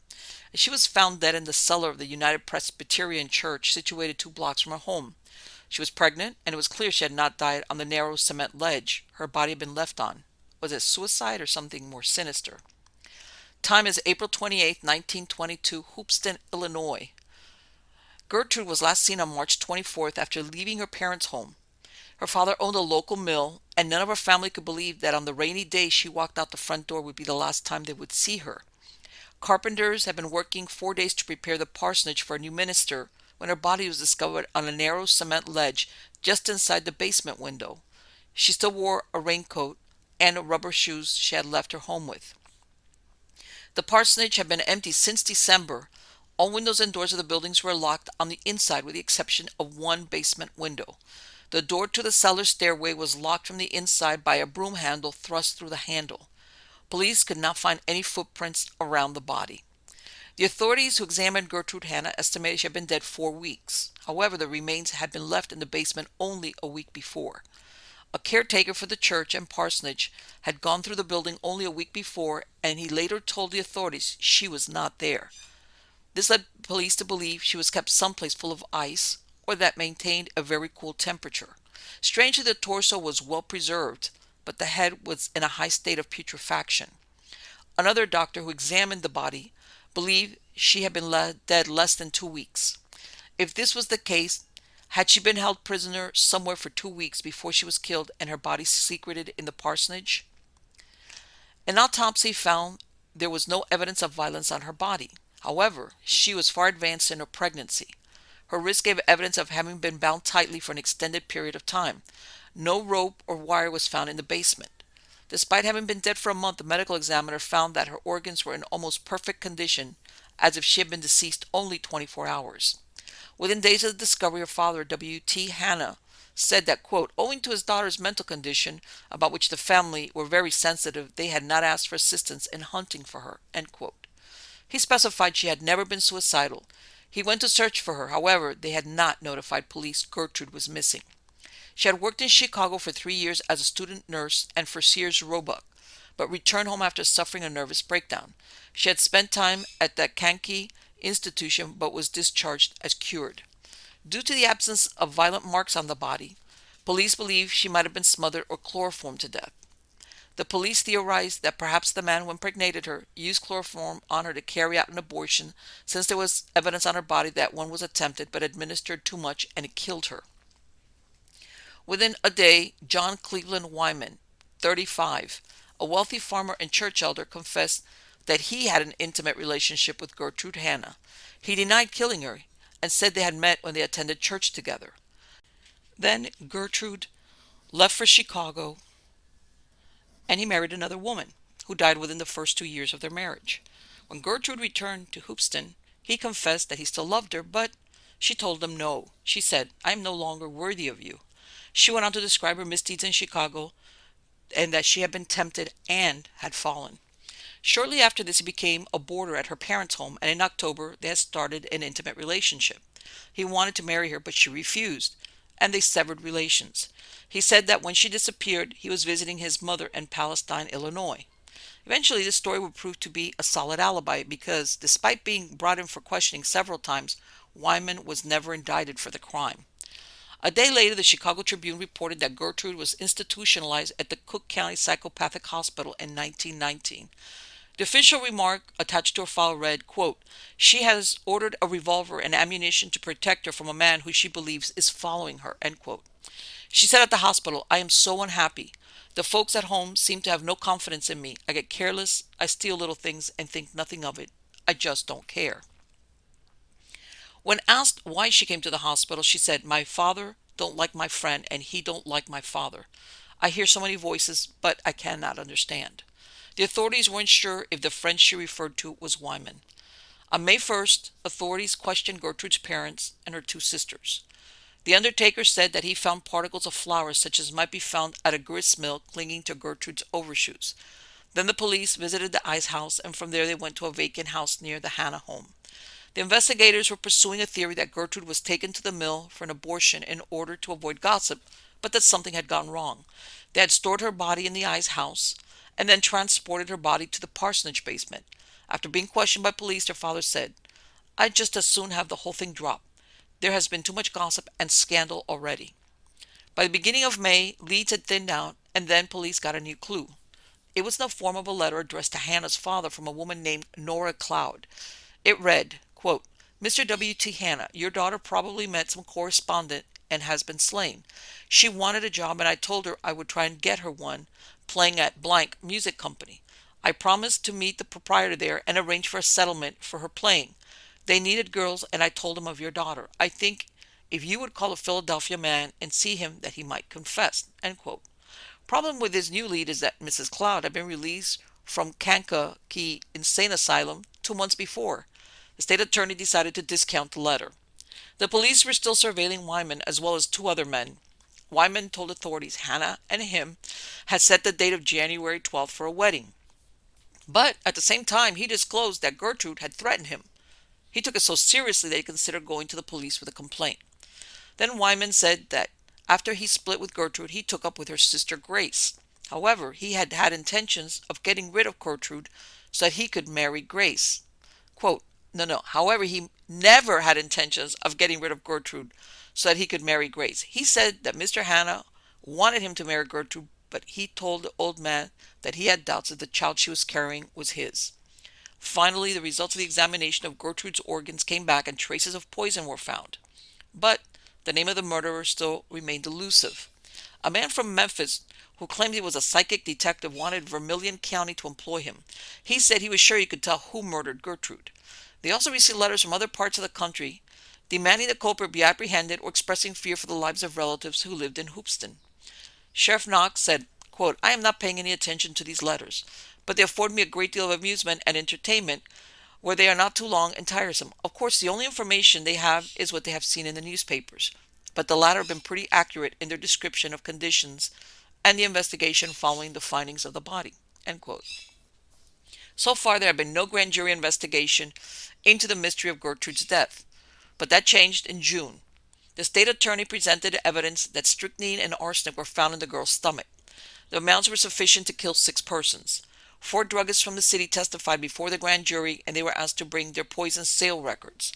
And she was found dead in the cellar of the United Presbyterian Church situated 2 blocks from her home. She was pregnant, and it was clear she had not died on the narrow cement ledge her body had been left on. Was it suicide or something more sinister? Time is April 28, 1922, Hoopeston, Illinois. Gertrude was last seen on March 24th after leaving her parents' home. Her father owned a local mill, and none of her family could believe that on the rainy day she walked out the front door would be the last time they would see her. Carpenters had been working 4 days to prepare the parsonage for a new minister when her body was discovered on a narrow cement ledge just inside the basement window. She still wore a raincoat and rubber shoes she had left her home with. The parsonage had been empty since December. All windows and doors of the buildings were locked on the inside with the exception of one basement window. The door to the cellar stairway was locked from the inside by a broom handle thrust through the handle. Police could not find any footprints around the body. The authorities who examined Gertrude Hanna estimated she had been dead 4 weeks. However, the remains had been left in the basement only a week before. A caretaker for the church and parsonage had gone through the building only a week before, and he later told the authorities she was not there. This led police to believe she was kept someplace full of ice or that maintained a very cool temperature. Strangely, the torso was well preserved, but the head was in a high state of putrefaction. Another doctor who examined the body believed she had been dead less than 2 weeks. If this was the case, had she been held prisoner somewhere for 2 weeks before she was killed and her body secreted in the parsonage? An autopsy found there was no evidence of violence on her body. However, she was far advanced in her pregnancy. Her wrist gave evidence of having been bound tightly for an extended period of time. No rope or wire was found in the basement. Despite having been dead for a month, the medical examiner found that her organs were in almost perfect condition, as if she had been deceased only 24 hours. Within days of the discovery, her father, W.T. Hanna, said that, quote, owing to his daughter's mental condition, about which the family were very sensitive, they had not asked for assistance in hunting for her, end quote. He specified she had never been suicidal. He went to search for her. However, they had not notified police Gertrude was missing. She had worked in Chicago for 3 years as a student nurse and for Sears Roebuck, but returned home after suffering a nervous breakdown. She had spent time at the Kankakee institution but was discharged as cured. Due to the absence of violent marks on the body, police believe she might have been smothered or chloroformed to death. The police theorized that perhaps the man who impregnated her used chloroform on her to carry out an abortion, since there was evidence on her body that one was attempted but administered too much and it killed her. Within a day, John Cleveland Wyman, 35, a wealthy farmer and church elder, confessed that he had an intimate relationship with Gertrude Hanna. He denied killing her and said they had met when they attended church together. Then Gertrude left for Chicago and he married another woman who died within the first 2 years of their marriage. When Gertrude returned to Hoopeston, he confessed that he still loved her, but she told him no. She said, I am no longer worthy of you. She went on to describe her misdeeds in Chicago and that she had been tempted and had fallen. Shortly after this, he became a boarder at her parents' home, and in October they had started an intimate relationship. He wanted to marry her, but she refused, and they severed relations. He said that when she disappeared, he was visiting his mother in Palestine, Illinois. Eventually, this story would prove to be a solid alibi because, despite being brought in for questioning several times, Wyman was never indicted for the crime. A day later, the Chicago Tribune reported that Gertrude was institutionalized at the Cook County Psychopathic Hospital in 1919. The official remark attached to her file read, quote, she has ordered a revolver and ammunition to protect her from a man who she believes is following her, end quote. She said at the hospital, I am so unhappy. The folks at home seem to have no confidence in me. I get careless, I steal little things and think nothing of it. I just don't care. When asked why she came to the hospital, she said, my father don't like my friend and he don't like my father. I hear so many voices, but I cannot understand. The authorities weren't sure if the friend she referred to was Wyman. On May 1st, authorities questioned Gertrude's parents and her 2 sisters. The undertaker said that he found particles of flour such as might be found at a grist mill clinging to Gertrude's overshoes. Then the police visited the ice house, and from there they went to a vacant house near the Hanna home. The investigators were pursuing a theory that Gertrude was taken to the mill for an abortion in order to avoid gossip, but that something had gone wrong. They had stored her body in the ice house and then transported her body to the parsonage basement. After being questioned by police, her father said, I'd just as soon have the whole thing drop. There has been too much gossip and scandal already. By the beginning of May, leads had thinned out, and then police got a new clue. It was in the form of a letter addressed to Hannah's father from a woman named Nora Cloud. It read, quote, Mr. W.T. Hanna, your daughter probably met some correspondent and has been slain. She wanted a job and I told her I would try and get her one, playing at blank music company. I promised to meet the proprietor there and arrange for a settlement for her playing. They needed girls and I told him of your daughter. I think if you would call a Philadelphia man and see him that he might confess, end quote. Problem with his new lead is that Mrs. Cloud had been released from Kankakee Insane Asylum 2 months before. The state attorney decided to discount the letter. The police were still surveilling Wyman as well as 2 other men. Wyman told authorities Hanna and him had set the date of January 12th for a wedding. But at the same time, he disclosed that Gertrude had threatened him. He took it so seriously that he considered going to the police with a complaint. Then Wyman said that After he split with Gertrude, he took up with her sister Grace. However, he had had intentions of getting rid of Gertrude so that he could marry Grace. Quote, no. However, he never had intentions of getting rid of Gertrude so that he could marry Grace. He said that Mr. Hannah wanted him to marry Gertrude, but he told the old man that he had doubts that the child she was carrying was his. Finally, the results of the examination of Gertrude's organs came back and traces of poison were found. But the name of the murderer still remained elusive. A man from Memphis who claimed he was a psychic detective wanted Vermilion County to employ him. He said he was sure he could tell who murdered Gertrude. They also received letters from other parts of the country demanding the culprit be apprehended or expressing fear for the lives of relatives who lived in Hoopeston. Sheriff Knox said, quote, I am not paying any attention to these letters, but they afford me a great deal of amusement and entertainment where they are not too long and tiresome. Of course, the only information they have is what they have seen in the newspapers, but the latter have been pretty accurate in their description of conditions and the investigation following the findings of the body. End quote. So far, there have been no grand jury investigation into the mystery of Gertrude's death, but that changed in June. The state attorney presented evidence that strychnine and arsenic were found in the girl's stomach. The amounts were sufficient to kill 6 persons. 4 druggists from the city testified before the grand jury, and they were asked to bring their poison sale records.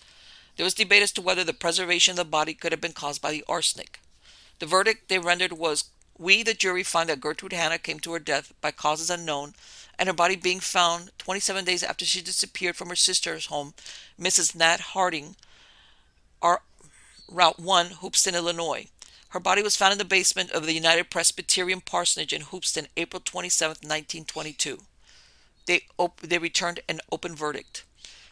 There was debate as to whether the preservation of the body could have been caused by the arsenic. The verdict they rendered was, we, the jury, find that Gertrude Hannah came to her death by causes unknown, and her body being found 27 days after she disappeared from her sister's home, Mrs. Nat Harding, Route 1, Hoopeston, Illinois. Her body was found in the basement of the United Presbyterian Parsonage in Hoopeston, April 27, 1922. They returned an open verdict.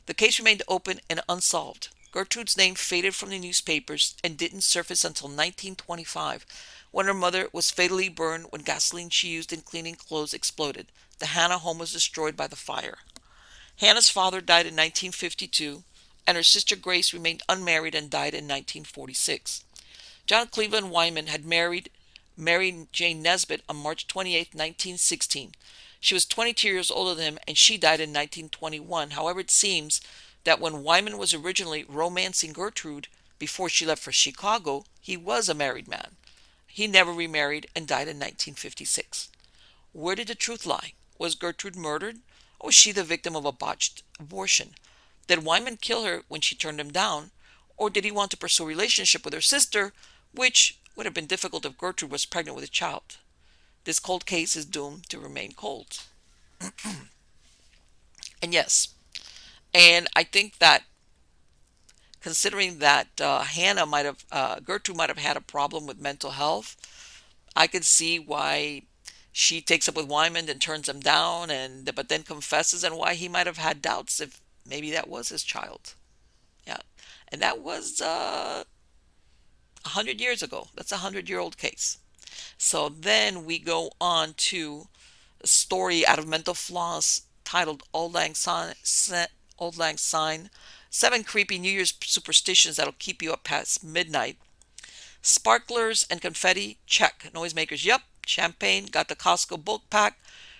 The case remained open and unsolved. Gertrude's name faded from the newspapers and didn't surface until 1925, when her mother was fatally burned when gasoline she used in cleaning clothes exploded. The Hannah home was destroyed by the fire. Hannah's father died in 1952, and her sister Grace remained unmarried and died in 1946. John Cleveland Wyman had married Mary Jane Nesbitt on March 28, 1916. She was 22 years older than him, and she died in 1921. However, it seems that when Wyman was originally romancing Gertrude before she left for Chicago, he was a married man. He never remarried and died in 1956. Where did the truth lie? Was Gertrude murdered, or was she the victim of a botched abortion? Did Wyman kill her when she turned him down, or did he want to pursue a relationship with her sister, which would have been difficult if Gertrude was pregnant with a child? This cold case is doomed to remain cold. And yes, and I think that considering that Gertrude might have had a problem with mental health, I could see why she takes up with Wyman and turns him down, but then confesses, and why he might have had doubts if maybe that was his child. Yeah, and that was 100 years ago. That's a 100-year-old case. So then we go on to a story out of Mental Floss titled Auld Lang Syne, 7 creepy New Year's superstitions that'll keep you up past midnight. Sparklers and confetti, check. Noisemakers, yep. Champagne, got the Costco bulk pack.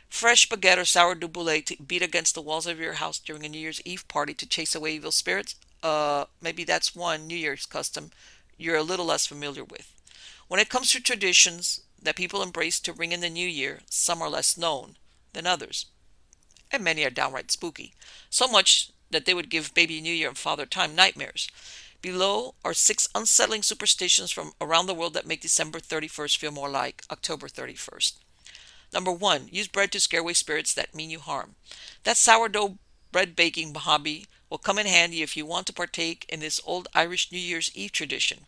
Fresh baguette or sourdough boulette to beat against the walls of your house during a New Year's Eve party to chase away evil spirits. Maybe that's one New Year's custom you're a little less familiar with. When it comes to traditions that people embrace to ring in the new year, some are less known than others, and many are downright spooky, so much that they would give baby New Year and Father Time nightmares. Below are 6 unsettling superstitions from around the world that make December 31st feel more like October 31st. Number 1, use bread to scare away spirits that mean you harm. That sourdough bread baking hobby will come in handy if you want to partake in this old Irish New Year's Eve tradition.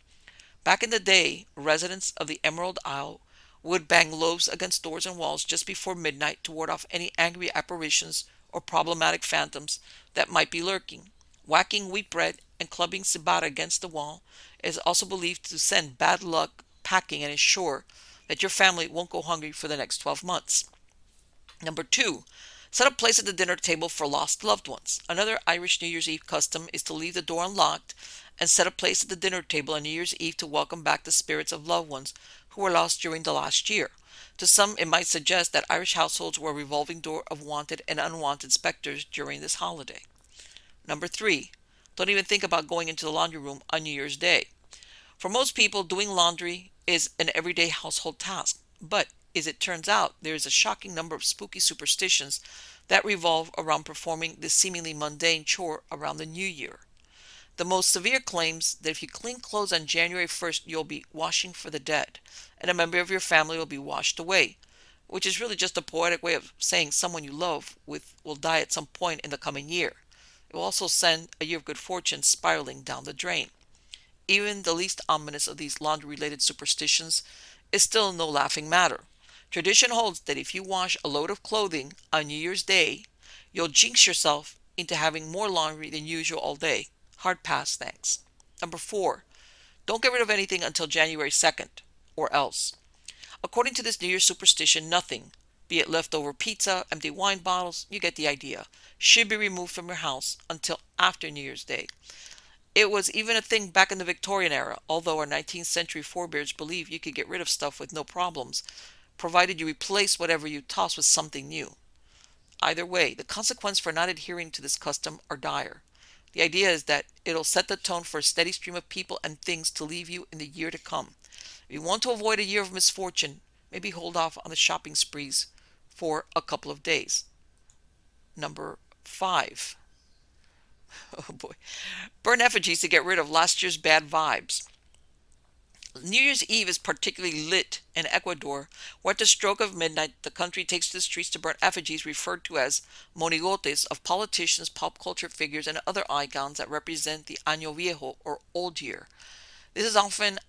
Back in the day, residents of the Emerald Isle would bang loaves against doors and walls just before midnight to ward off any angry apparitions or problematic phantoms that might be lurking. Whacking wheat bread and clubbing ciabatta against the wall is also believed to send bad luck packing and ensure that your family won't go hungry for the next 12 months. Number 2, set a place at the dinner table for lost loved ones. Another Irish New Year's Eve custom is to leave the door unlocked and set a place at the dinner table on New Year's Eve to welcome back the spirits of loved ones who were lost during the last year. To some, it might suggest that Irish households were a revolving door of wanted and unwanted specters during this holiday. Number 3, don't even think about going into the laundry room on New Year's Day. For most people, doing laundry is an everyday household task. But as it turns out, there is a shocking number of spooky superstitions that revolve around performing this seemingly mundane chore around the new year. The most severe claims that if you clean clothes on January 1st, you'll be washing for the dead, and a member of your family will be washed away, which is really just a poetic way of saying someone you love will die at some point in the coming year. It will also send a year of good fortune spiraling down the drain. Even the least ominous of these laundry-related superstitions is still no laughing matter. Tradition holds that if you wash a load of clothing on New Year's Day, you'll jinx yourself into having more laundry than usual all day. Hard pass, thanks. Number 4. Don't get rid of anything until January 2nd, or else. According to this New Year's superstition, nothing, be it leftover pizza, empty wine bottles, you get the idea, should be removed from your house until after New Year's Day. It was even a thing back in the Victorian era, although our 19th century forebears believed you could get rid of stuff with no problems, provided you replace whatever you toss with something new. Either way, the consequences for not adhering to this custom are dire. The idea is that it'll set the tone for a steady stream of people and things to leave you in the year to come. If you want to avoid a year of misfortune, maybe hold off on the shopping sprees for a couple of days. Number 5. Oh boy. Burn effigies to get rid of last year's bad vibes. New Year's Eve is particularly lit in Ecuador, where at the stroke of midnight the country takes to the streets to burn effigies referred to as monigotes of politicians, pop culture figures, and other icons that represent the Año Viejo, or Old Year. This is often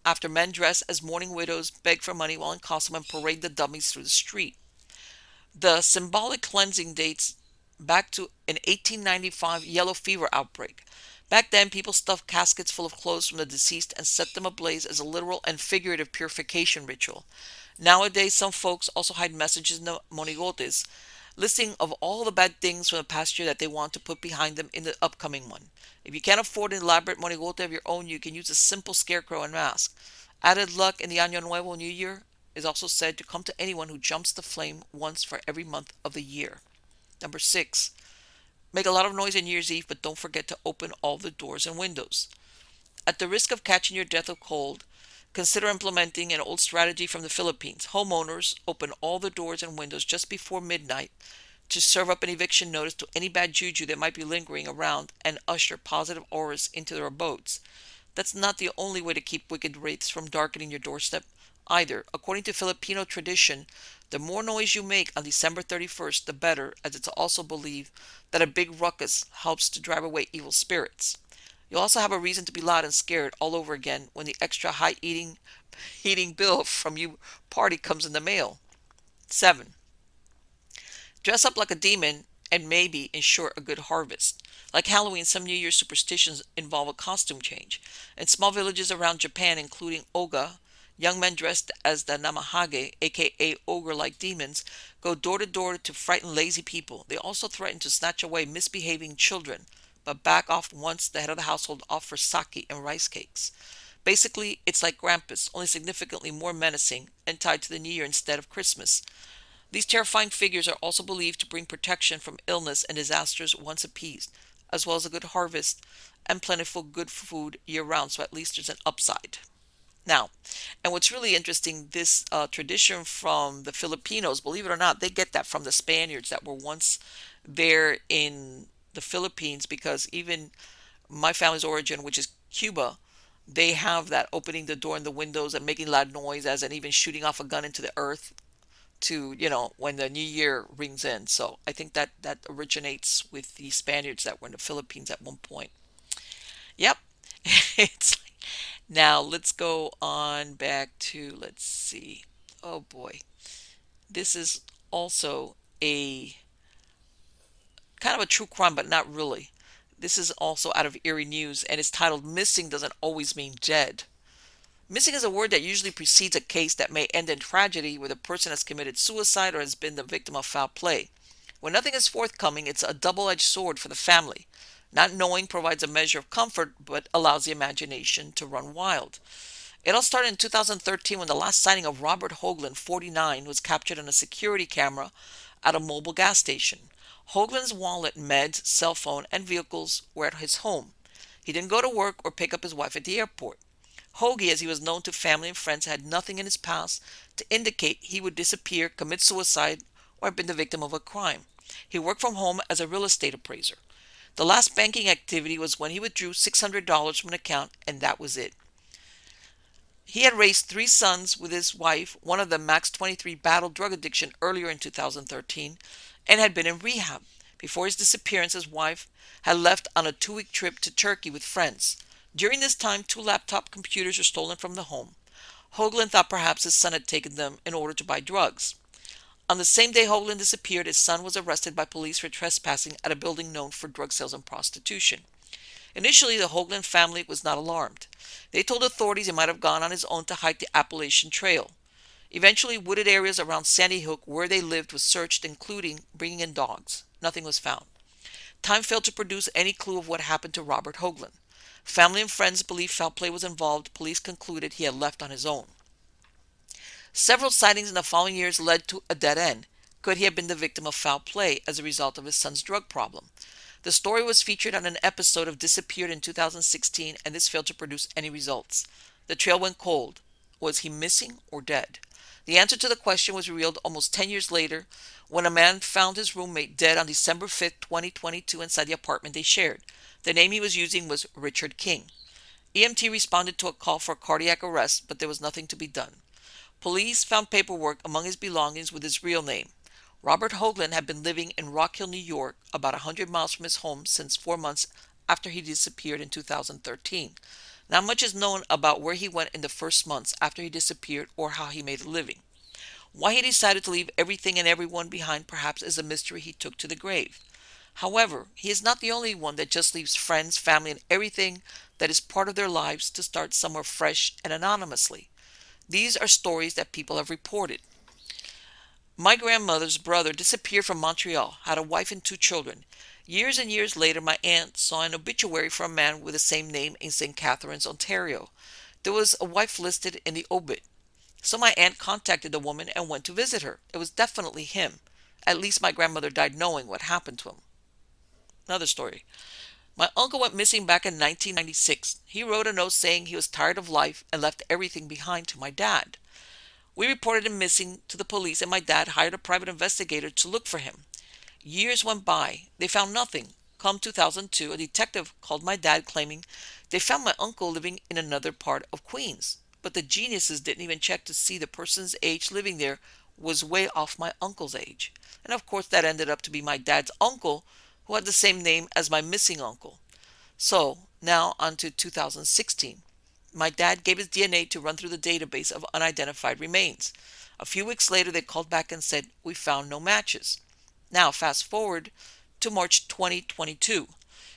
after men dress as mourning widows beg for money while in costume and parade the dummies through the street. The symbolic cleansing dates back to an 1895 yellow fever outbreak. Back then, people stuffed caskets full of clothes from the deceased and set them ablaze as a literal and figurative purification ritual. Nowadays, some folks also hide messages in the monigotes, listing of all the bad things from the past year that they want to put behind them in the upcoming one. If you can't afford an elaborate monigote of your own, you can use a simple scarecrow and mask. Added luck in the Año Nuevo New Year is also said to come to anyone who jumps the flame once for every month of the year. Number 6. Make a lot of noise on New Year's Eve, but don't forget to open all the doors and windows. At the risk of catching your death of cold, consider implementing an old strategy from the Philippines. Homeowners open all the doors and windows just before midnight to serve up an eviction notice to any bad juju that might be lingering around and usher positive auras into their abodes. That's not the only way to keep wicked wraiths from darkening your doorstep either. According to Filipino tradition, the more noise you make on December 31st, the better, as it's also believed that a big ruckus helps to drive away evil spirits. You'll also have a reason to be loud and scared all over again when the extra high heating bill from your party comes in the mail. 7. Dress up like a demon and maybe ensure a good harvest. Like Halloween, some New Year's superstitions involve a costume change. In small villages around Japan, including Oga, young men dressed as the Namahage, aka ogre-like demons, go door to door to frighten lazy people. They also threaten to snatch away misbehaving children, but back off once the head of the household offers sake and rice cakes. Basically, it's like Krampus, only significantly more menacing and tied to the New Year instead of Christmas. These terrifying figures are also believed to bring protection from illness and disasters once appeased, as well as a good harvest and plentiful good food year-round, so at least there's an upside. Now, and what's really interesting, this tradition from the Filipinos, believe it or not, they get that from the Spaniards that were once there in the Philippines, because even my family's origin, which is Cuba, they have that opening the door and the windows and making loud noise as and even shooting off a gun into the earth to, when the new year rings in. So I think that originates with the Spaniards that were in the Philippines at one point. Yep. It's Now let's go on back to, let's see. Oh boy. This is also a kind of a true crime, but not really. This is also out of Eerie News, and it's titled Missing Doesn't Always Mean Dead. Missing is a word that usually precedes a case that may end in tragedy where the person has committed suicide or has been the victim of foul play. When nothing is forthcoming, it's a double-edged sword for the family. Not knowing provides a measure of comfort, but allows the imagination to run wild. It all started in 2013 when the last sighting of Robert Hoagland, 49, was captured on a security camera at a mobile gas station. Hoagland's wallet, meds, cell phone, and vehicles were at his home. He didn't go to work or pick up his wife at the airport. Hoagie, as he was known to family and friends, had nothing in his past to indicate he would disappear, commit suicide, or have been the victim of a crime. He worked from home as a real estate appraiser. The last banking activity was when he withdrew $600 from an account, and that was it. He had raised three sons with his wife. One of them, Max 23, battled drug addiction earlier in 2013 and had been in rehab. Before his disappearance, his wife had left on a 2-week trip to Turkey with friends. During this time, 2 laptop computers were stolen from the home. Hoagland thought perhaps his son had taken them in order to buy drugs. On the same day Hoagland disappeared, his son was arrested by police for trespassing at a building known for drug sales and prostitution. Initially, the Hoagland family was not alarmed. They told authorities he might have gone on his own to hike the Appalachian Trail. Eventually, wooded areas around Sandy Hook where they lived was searched, including bringing in dogs. Nothing was found. Time failed to produce any clue of what happened to Robert Hoagland. Family and friends believed foul play was involved. Police concluded he had left on his own. Several sightings in the following years led to a dead end. Could he have been the victim of foul play as a result of his son's drug problem? The story was featured on an episode of Disappeared in 2016, and this failed to produce any results. The trail went cold. Was he missing or dead? The answer to the question was revealed almost 10 years later when a man found his roommate dead on December 5, 2022 inside the apartment they shared. The name he was using was Richard King. EMT responded to a call for a cardiac arrest, but there was nothing to be done. Police found paperwork among his belongings with his real name. Robert Hoagland had been living in Rock Hill, New York, about 100 miles from his home since 4 months after he disappeared in 2013. Not much is known about where he went in the first months after he disappeared or how he made a living. Why he decided to leave everything and everyone behind perhaps is a mystery he took to the grave. However, he is not the only one that just leaves friends, family, and everything that is part of their lives to start somewhere fresh and anonymously. These are stories that people have reported. My grandmother's brother disappeared from Montreal, had a wife and 2 children. Years and years later, my aunt saw an obituary for a man with the same name in St. Catharines, Ontario. There was a wife listed in the obit. So my aunt contacted the woman and went to visit her. It was definitely him. At least my grandmother died knowing what happened to him. Another story. My uncle went missing back in 1996. He wrote a note saying he was tired of life and left everything behind to my dad. We reported him missing to the police, and my dad hired a private investigator to look for him. Years went by. They found nothing. Come 2002, a detective called my dad claiming they found my uncle living in another part of Queens. But the geniuses didn't even check to see the person's age living there was way off my uncle's age. And of course that ended up to be my dad's uncle, who had the same name as my missing uncle. So, now on to 2016. My dad gave his DNA to run through the database of unidentified remains. A few weeks later, they called back and said, "We found no matches." Now, fast forward to March 2022.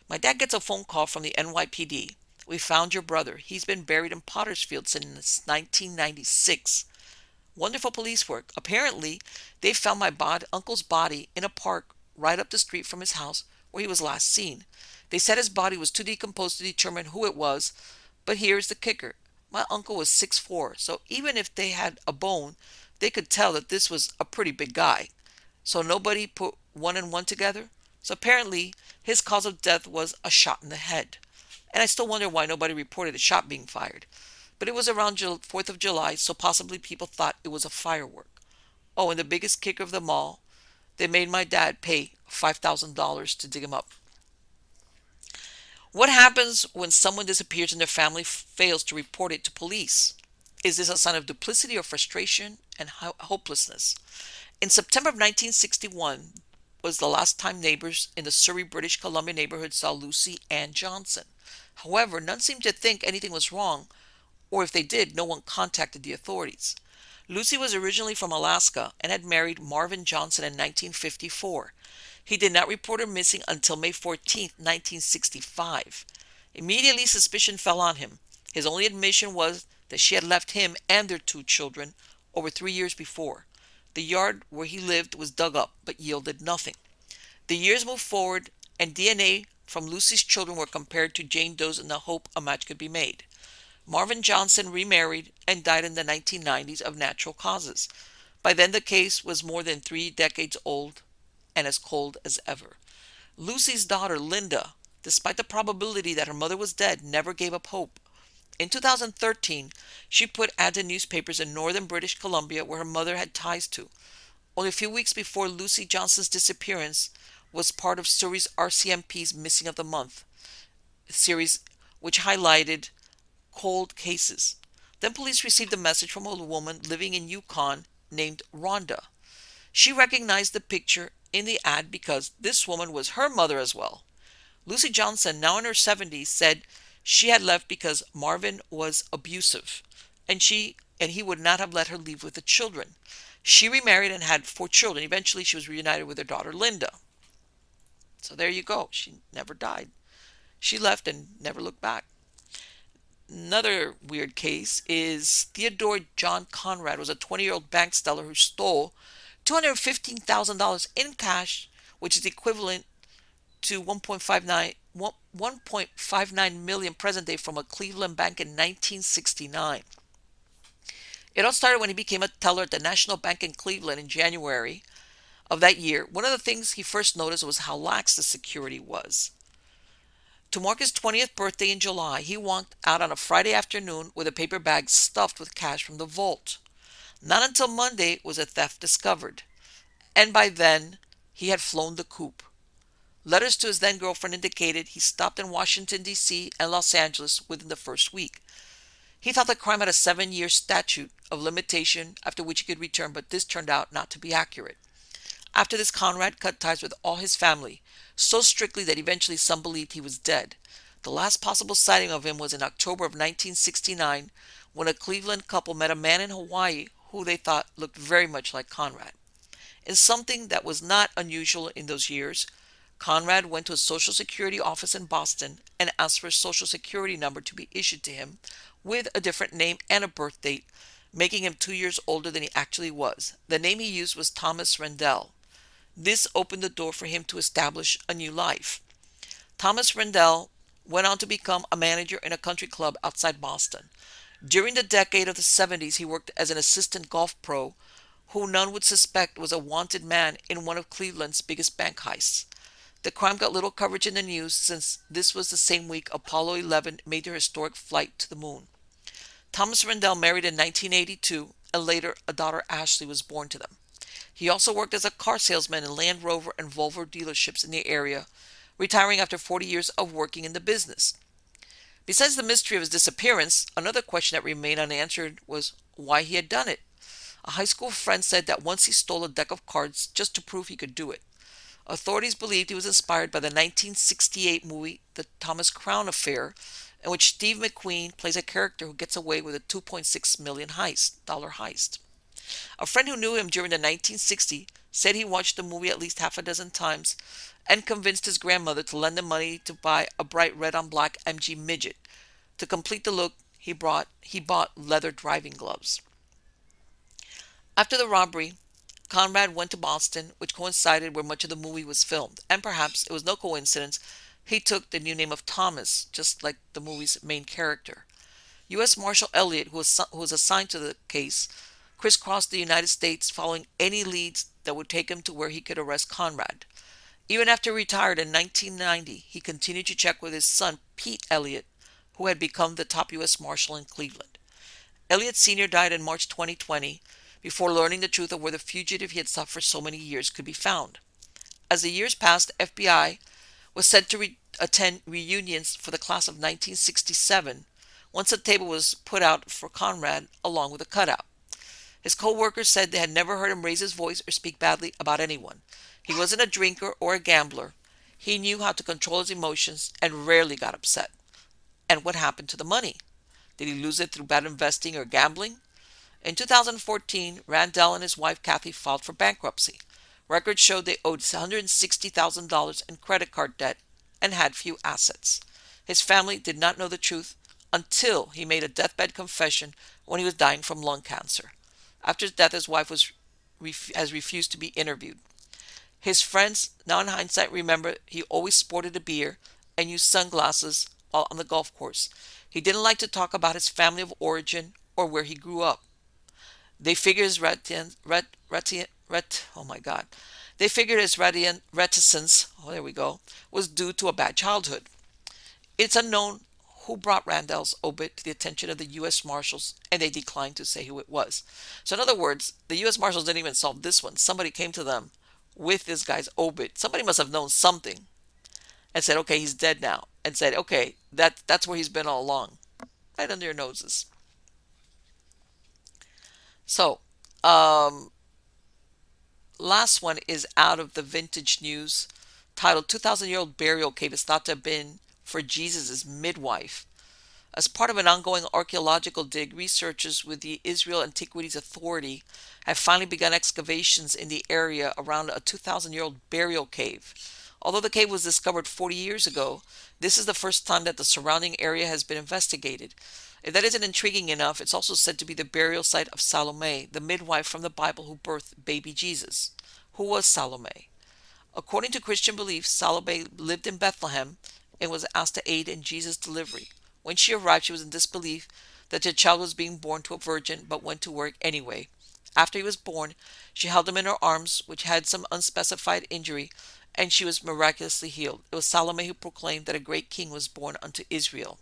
My dad gets a phone call from the NYPD. "We found your brother. He's been buried in Pottersfield since 1996. Wonderful police work. Apparently, they found my uncle's body in a park right up the street from his house where he was last seen. They said his body was too decomposed to determine who it was, but here's the kicker. My uncle was 6'4", so even if they had a bone, they could tell that this was a pretty big guy. So nobody put one and one together? So apparently, his cause of death was a shot in the head. And I still wonder why nobody reported a shot being fired. But it was around 4th of July, so possibly people thought it was a firework. Oh, and the biggest kicker of them all, they made my dad pay $5,000 to dig him up. What happens when someone disappears and their family fails to report it to police? Is this a sign of duplicity or frustration and hopelessness? In September of 1961 was the last time neighbors in the Surrey, British Columbia neighborhood saw Lucy Ann Johnson. However, none seemed to think anything was wrong, or if they did, no one contacted the authorities. Lucy was originally from Alaska and had married Marvin Johnson in 1954. He did not report her missing until May 14, 1965. Immediately, suspicion fell on him. His only admission was that she had left him and their 2 children over 3 years before. The yard where he lived was dug up, but yielded nothing. The years moved forward, and DNA from Lucy's children were compared to Jane Doe's in the hope a match could be made. Marvin Johnson remarried and died in the 1990s of natural causes. By then, the case was more than 3 decades old and as cold as ever. Lucy's daughter, Linda, despite the probability that her mother was dead, never gave up hope. In 2013, she put ads in newspapers in northern British Columbia where her mother had ties to. Only a few weeks before Lucy Johnson's disappearance was part of Surrey's RCMP's Missing of the Month series, which highlighted cold cases. Then police received a message from a woman living in Yukon named Rhonda. She recognized the picture in the ad because this woman was her mother as well. Lucy Johnson, now in her 70s, said she had left because Marvin was abusive and he would not have let her leave with the children. She remarried and had 4 children. Eventually, she was reunited with her daughter Linda. So there you go. She never died. She left and never looked back. Another weird case is Theodore John Conrad was a 20-year-old bank teller who stole $215,000 in cash, which is equivalent to 1.59 million present day from a Cleveland bank in 1969. It all started when he became a teller at the National Bank in Cleveland in January of that year. One of the things he first noticed was how lax the security was. To mark his 20th birthday in July, he walked out on a Friday afternoon with a paper bag stuffed with cash from the vault. Not until Monday was the theft discovered, and by then he had flown the coop. Letters to his then-girlfriend indicated he stopped in Washington, D.C. and Los Angeles within the first week. He thought the crime had a 7-year statute of limitation after which he could return, but this turned out not to be accurate. After this, Conrad cut ties with all his family, so strictly that eventually some believed he was dead. The last possible sighting of him was in October of 1969, when a Cleveland couple met a man in Hawaii who they thought looked very much like Conrad. In something that was not unusual in those years, Conrad went to a Social Security office in Boston and asked for a Social Security number to be issued to him with a different name and a birth date, making him 2 years older than he actually was. The name he used was Thomas Rendell. This opened the door for him to establish a new life. Thomas Rendell went on to become a manager in a country club outside Boston. During the decade of the 70s, he worked as an assistant golf pro who none would suspect was a wanted man in one of Cleveland's biggest bank heists. The crime got little coverage in the news since this was the same week Apollo 11 made their historic flight to the moon. Thomas Rendell married in 1982, and later a daughter Ashley was born to them. He also worked as a car salesman in Land Rover and Volvo dealerships in the area, retiring after 40 years of working in the business. Besides the mystery of his disappearance, another question that remained unanswered was why he had done it. A high school friend said that once he stole a deck of cards just to prove he could do it. Authorities believed he was inspired by the 1968 movie The Thomas Crown Affair, in which Steve McQueen plays a character who gets away with a $2.6 million heist. A friend who knew him during the 1960s said he watched the movie at least half a dozen times and convinced his grandmother to lend him money to buy a bright red-on-black MG Midget. To complete the look, he bought leather driving gloves. After the robbery, Conrad went to Boston, which coincided where much of the movie was filmed, and perhaps it was no coincidence he took the new name of Thomas, just like the movie's main character. U.S. Marshal Elliott, who was assigned to the case, crisscrossed the United States following any leads that would take him to where he could arrest Conrad. Even after he retired in 1990, he continued to check with his son, Pete Elliott, who had become the top U.S. Marshal in Cleveland. Elliott Sr. died in March 2020 before learning the truth of where the fugitive he had sought for so many years could be found. As the years passed, the FBI was sent to attend reunions for the class of 1967 once a table was put out for Conrad along with a cutout. His co-workers said they had never heard him raise his voice or speak badly about anyone. He wasn't a drinker or a gambler. He knew how to control his emotions and rarely got upset. And what happened to the money? Did he lose it through bad investing or gambling? In 2014, Randall and his wife Kathy filed for bankruptcy. Records showed they owed $160,000 in credit card debt and had few assets. His family did not know the truth until he made a deathbed confession when he was dying from lung cancer. After his death, his wife has refused to be interviewed. His friends, now in hindsight, remember he always sported a beer and used sunglasses while on the golf course. He didn't like to talk about his family of origin or where he grew up. They figured his reticence, was due to a bad childhood. It's unknown who brought Randall's obit to the attention of the U.S. Marshals, and they declined to say who it was. So in other words, the U.S. Marshals didn't even solve this one. Somebody came to them with this guy's obit. Somebody must have known something and said, okay, he's dead now. And said, okay, that's where he's been all along. Right under your noses. So, last one is out of the Vintage News, titled 2,000-Year-Old Burial Cave is thought to have been for Jesus' midwife. As part of an ongoing archaeological dig, researchers with the Israel Antiquities Authority have finally begun excavations in the area around a 2,000-year-old burial cave. Although the cave was discovered 40 years ago, this is the first time that the surrounding area has been investigated. If that isn't intriguing enough, it's also said to be the burial site of Salome, the midwife from the Bible who birthed baby Jesus. Who was Salome? According to Christian belief, Salome lived in Bethlehem and was asked to aid in Jesus' delivery. When she arrived, she was in disbelief that the child was being born to a virgin, but went to work anyway. After he was born, she held him in her arms, which had some unspecified injury, and she was miraculously healed. It was Salome who proclaimed that a great king was born unto Israel.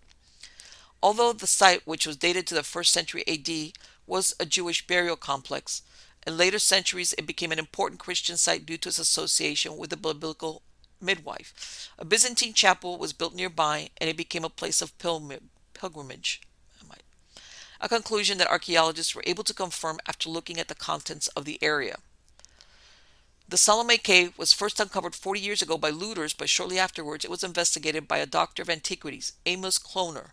Although the site, which was dated to the 1st century AD, was a Jewish burial complex, in later centuries it became an important Christian site due to its association with the biblical midwife. A Byzantine chapel was built nearby, and it became a place of pilgrimage. A conclusion that archaeologists were able to confirm after looking at the contents of the area. The Salome Cave was first uncovered 40 years ago by looters, but shortly afterwards it was investigated by a doctor of antiquities, Amos Kloner.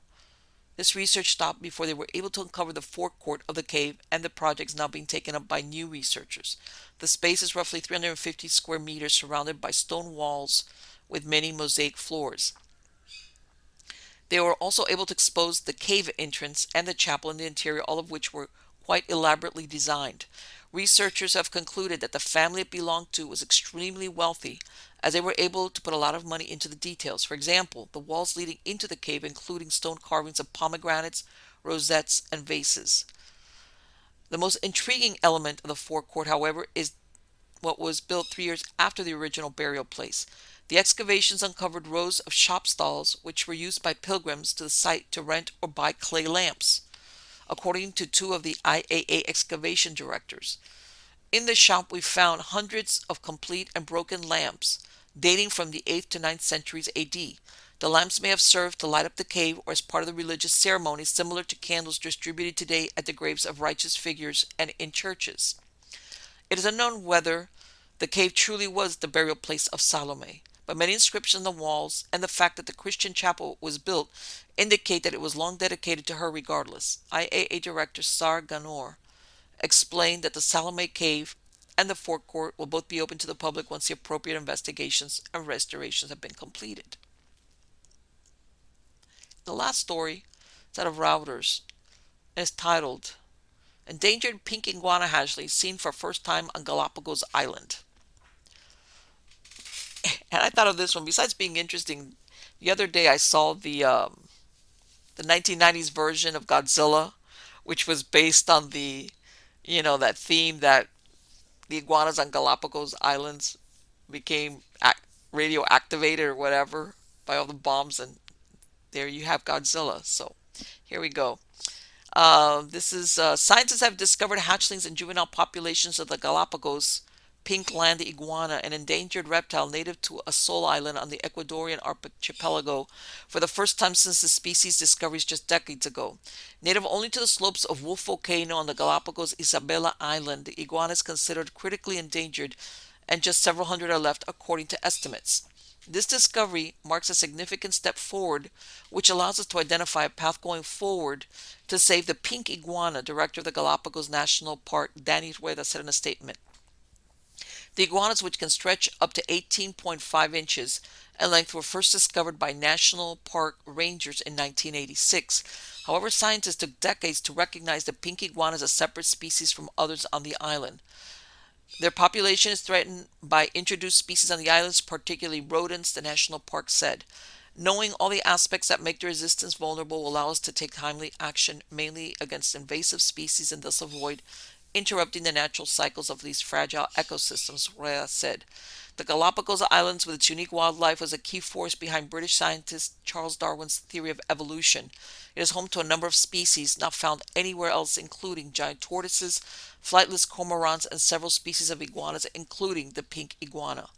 This research stopped before they were able to uncover the forecourt of the cave, and the project is now being taken up by new researchers. The space is roughly 350 square meters, surrounded by stone walls with many mosaic floors. They were also able to expose the cave entrance and the chapel in the interior, all of which were quite elaborately designed. Researchers have concluded that the family it belonged to was extremely wealthy, as they were able to put a lot of money into the details. For example, the walls leading into the cave including stone carvings of pomegranates, rosettes, and vases. The most intriguing element of the forecourt, however, is what was built 3 years after the original burial place. The excavations uncovered rows of shop stalls which were used by pilgrims to the site to rent or buy clay lamps, according to two of the IAA excavation directors. In the shop we found hundreds of complete and broken lamps dating from the 8th to 9th centuries AD. The lamps may have served to light up the cave or as part of the religious ceremonies similar to candles distributed today at the graves of righteous figures and in churches. It is unknown whether the cave truly was the burial place of Salome, but many inscriptions on the walls and the fact that the Christian chapel was built indicate that it was long dedicated to her regardless. IAA Director Sar Ganor explained that the Salome Cave and the forecourt will both be open to the public once the appropriate investigations and restorations have been completed. The last story is out of Reuters and is titled Endangered Pink Iguana Hatchling Seen for First Time on Galapagos Island. And I thought of this one, besides being interesting, the other day I saw the 1990s version of Godzilla, which was based on that theme that the iguanas on Galapagos Islands became radioactivated or whatever by all the bombs, and there you have Godzilla. So here we go. This is scientists have discovered hatchlings in juvenile populations of the Galapagos pink land iguana, an endangered reptile native to a sole island on the Ecuadorian archipelago, for the first time since the species discoveries just decades ago. Native only to the slopes of Wolf Volcano on the Galapagos Isabela Island, the iguana is considered critically endangered, and just several hundred are left according to estimates. This discovery marks a significant step forward, which allows us to identify a path going forward to save the pink iguana, Director of the Galapagos National Park, Danny Rueda, said in a statement. The iguanas, which can stretch up to 18.5 inches in length, were first discovered by National Park rangers in 1986. However, scientists took decades to recognize the pink iguana as a separate species from others on the island. Their population is threatened by introduced species on the islands, particularly rodents, the national park said. Knowing all the aspects that make their existence vulnerable will allow us to take timely action, mainly against invasive species, and thus avoid interrupting the natural cycles of these fragile ecosystems, Rea said. The Galapagos Islands, with its unique wildlife, was a key force behind British scientist Charles Darwin's theory of evolution. It is home to a number of species not found anywhere else, including giant tortoises, flightless cormorants, and several species of iguanas, including the pink iguana.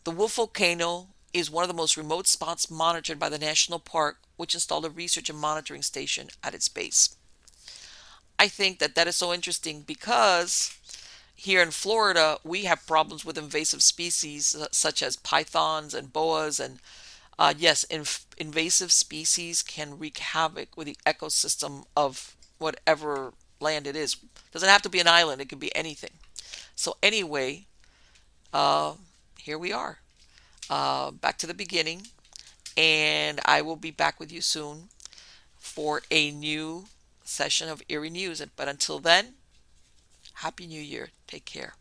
The Wolf Volcano is one of the most remote spots monitored by the national park, which installed a research and monitoring station at its base. I think that that is so interesting because here in Florida, we have problems with invasive species such as pythons and boas. And yes, invasive species can wreak havoc with the ecosystem of whatever land it is. Doesn't have to be an island, it could be anything. So, anyway, uh, here we are, back to the beginning. And I will be back with you soon for a new session of Eerie News. But until then, Happy New Year. Take care.